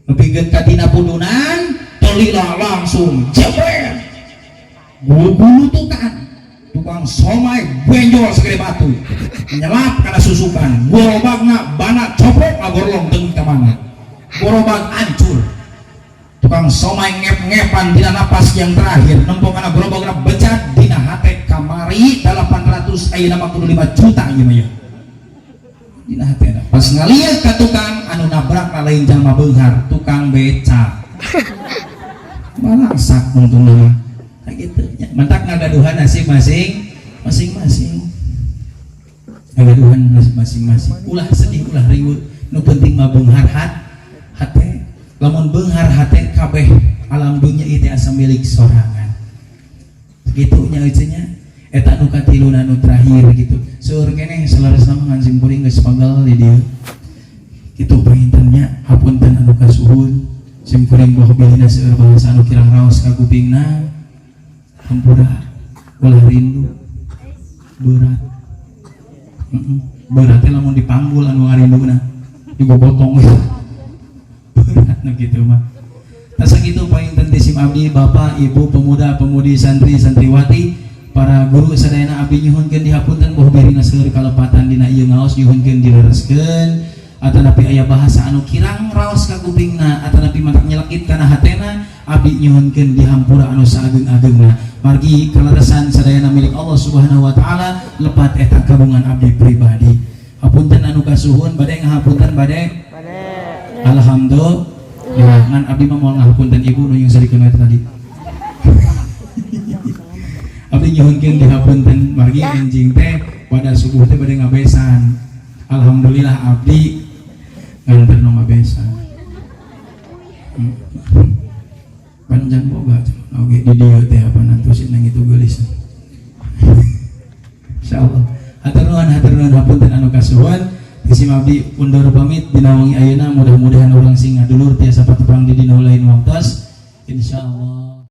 nepikeun ka dina pudunan tolila langsung jebret bulu-bulu tukang somai benjol segede batu nyelap kana susukan gorobagna bana coprok ngagorlong teuing ka mana gorobag hancur. Tukang somai ngep-ngepan dina napas yang terakhir nempong kana gerobakna becat dina hate kamari 800 ayeuna mah kudu 5 juta ieu mah ya dina hatena pas ngaliat ka tukang anu nabrak lain jalma beunghar tukang beca malangsak untungna mah kitu nya mentak ngagaduhan nasib masing-masing ngagaduhan nasib masing-masing ulah sedih ulah riweuh nu penting mah beunghar hate lamun beunghar hate kabeh alam dunia itu asa milik sorangan segitunya itunya eta nu katiluna nu terakhir gitu seueur keneh salaresna ngan simkuring geus pagal di dieu kitu paintennya hapunten anu kasuhun simkuring boh bilina seueur bahasa anu kirang raos ka kupingna hampura ulah rindu berat beratnya lamun dipanggul anu ngarinduna digobotong berat nu kitu mah tasa kitu painten ti sim abdi bapak ibu pemuda pemudi santri santriwati para guru sadayana abdi nyuhunkeun dihapunten boh birina seueur kalepatan dina ieu ngaos nyuhunkeun dilereskeun atanapi aya bahasa anu kirang raos ka kupingna atanapi matak nyelekit kana hatena abdi nyuhunkeun dihampura anu saageng-agengna margi kaleresan sadayana milik Allah Subhanahu wa taala lepat eta kabungan abdi pribadi hapunten anu kasuhun bade ngahapunten bade alhamdulillah ngan abdi mah moal ngahapunten ibu nu yang sarikeun tadi abdi nyuhunkeun dihapunten margi enjing teh pada subuh teh bade ngabesan alhamdulillah abdi nganter nu ngabesan panjang boga oge di dieu teh apa nantusin nang itu geulis insyaallah hatur nuhun hapunten anu kasuhun sim abdi undur pamit dina wengi ayeuna mudah-mudahan urang sing ngadulur tiasa patepang di dina lain waktos insyaallah.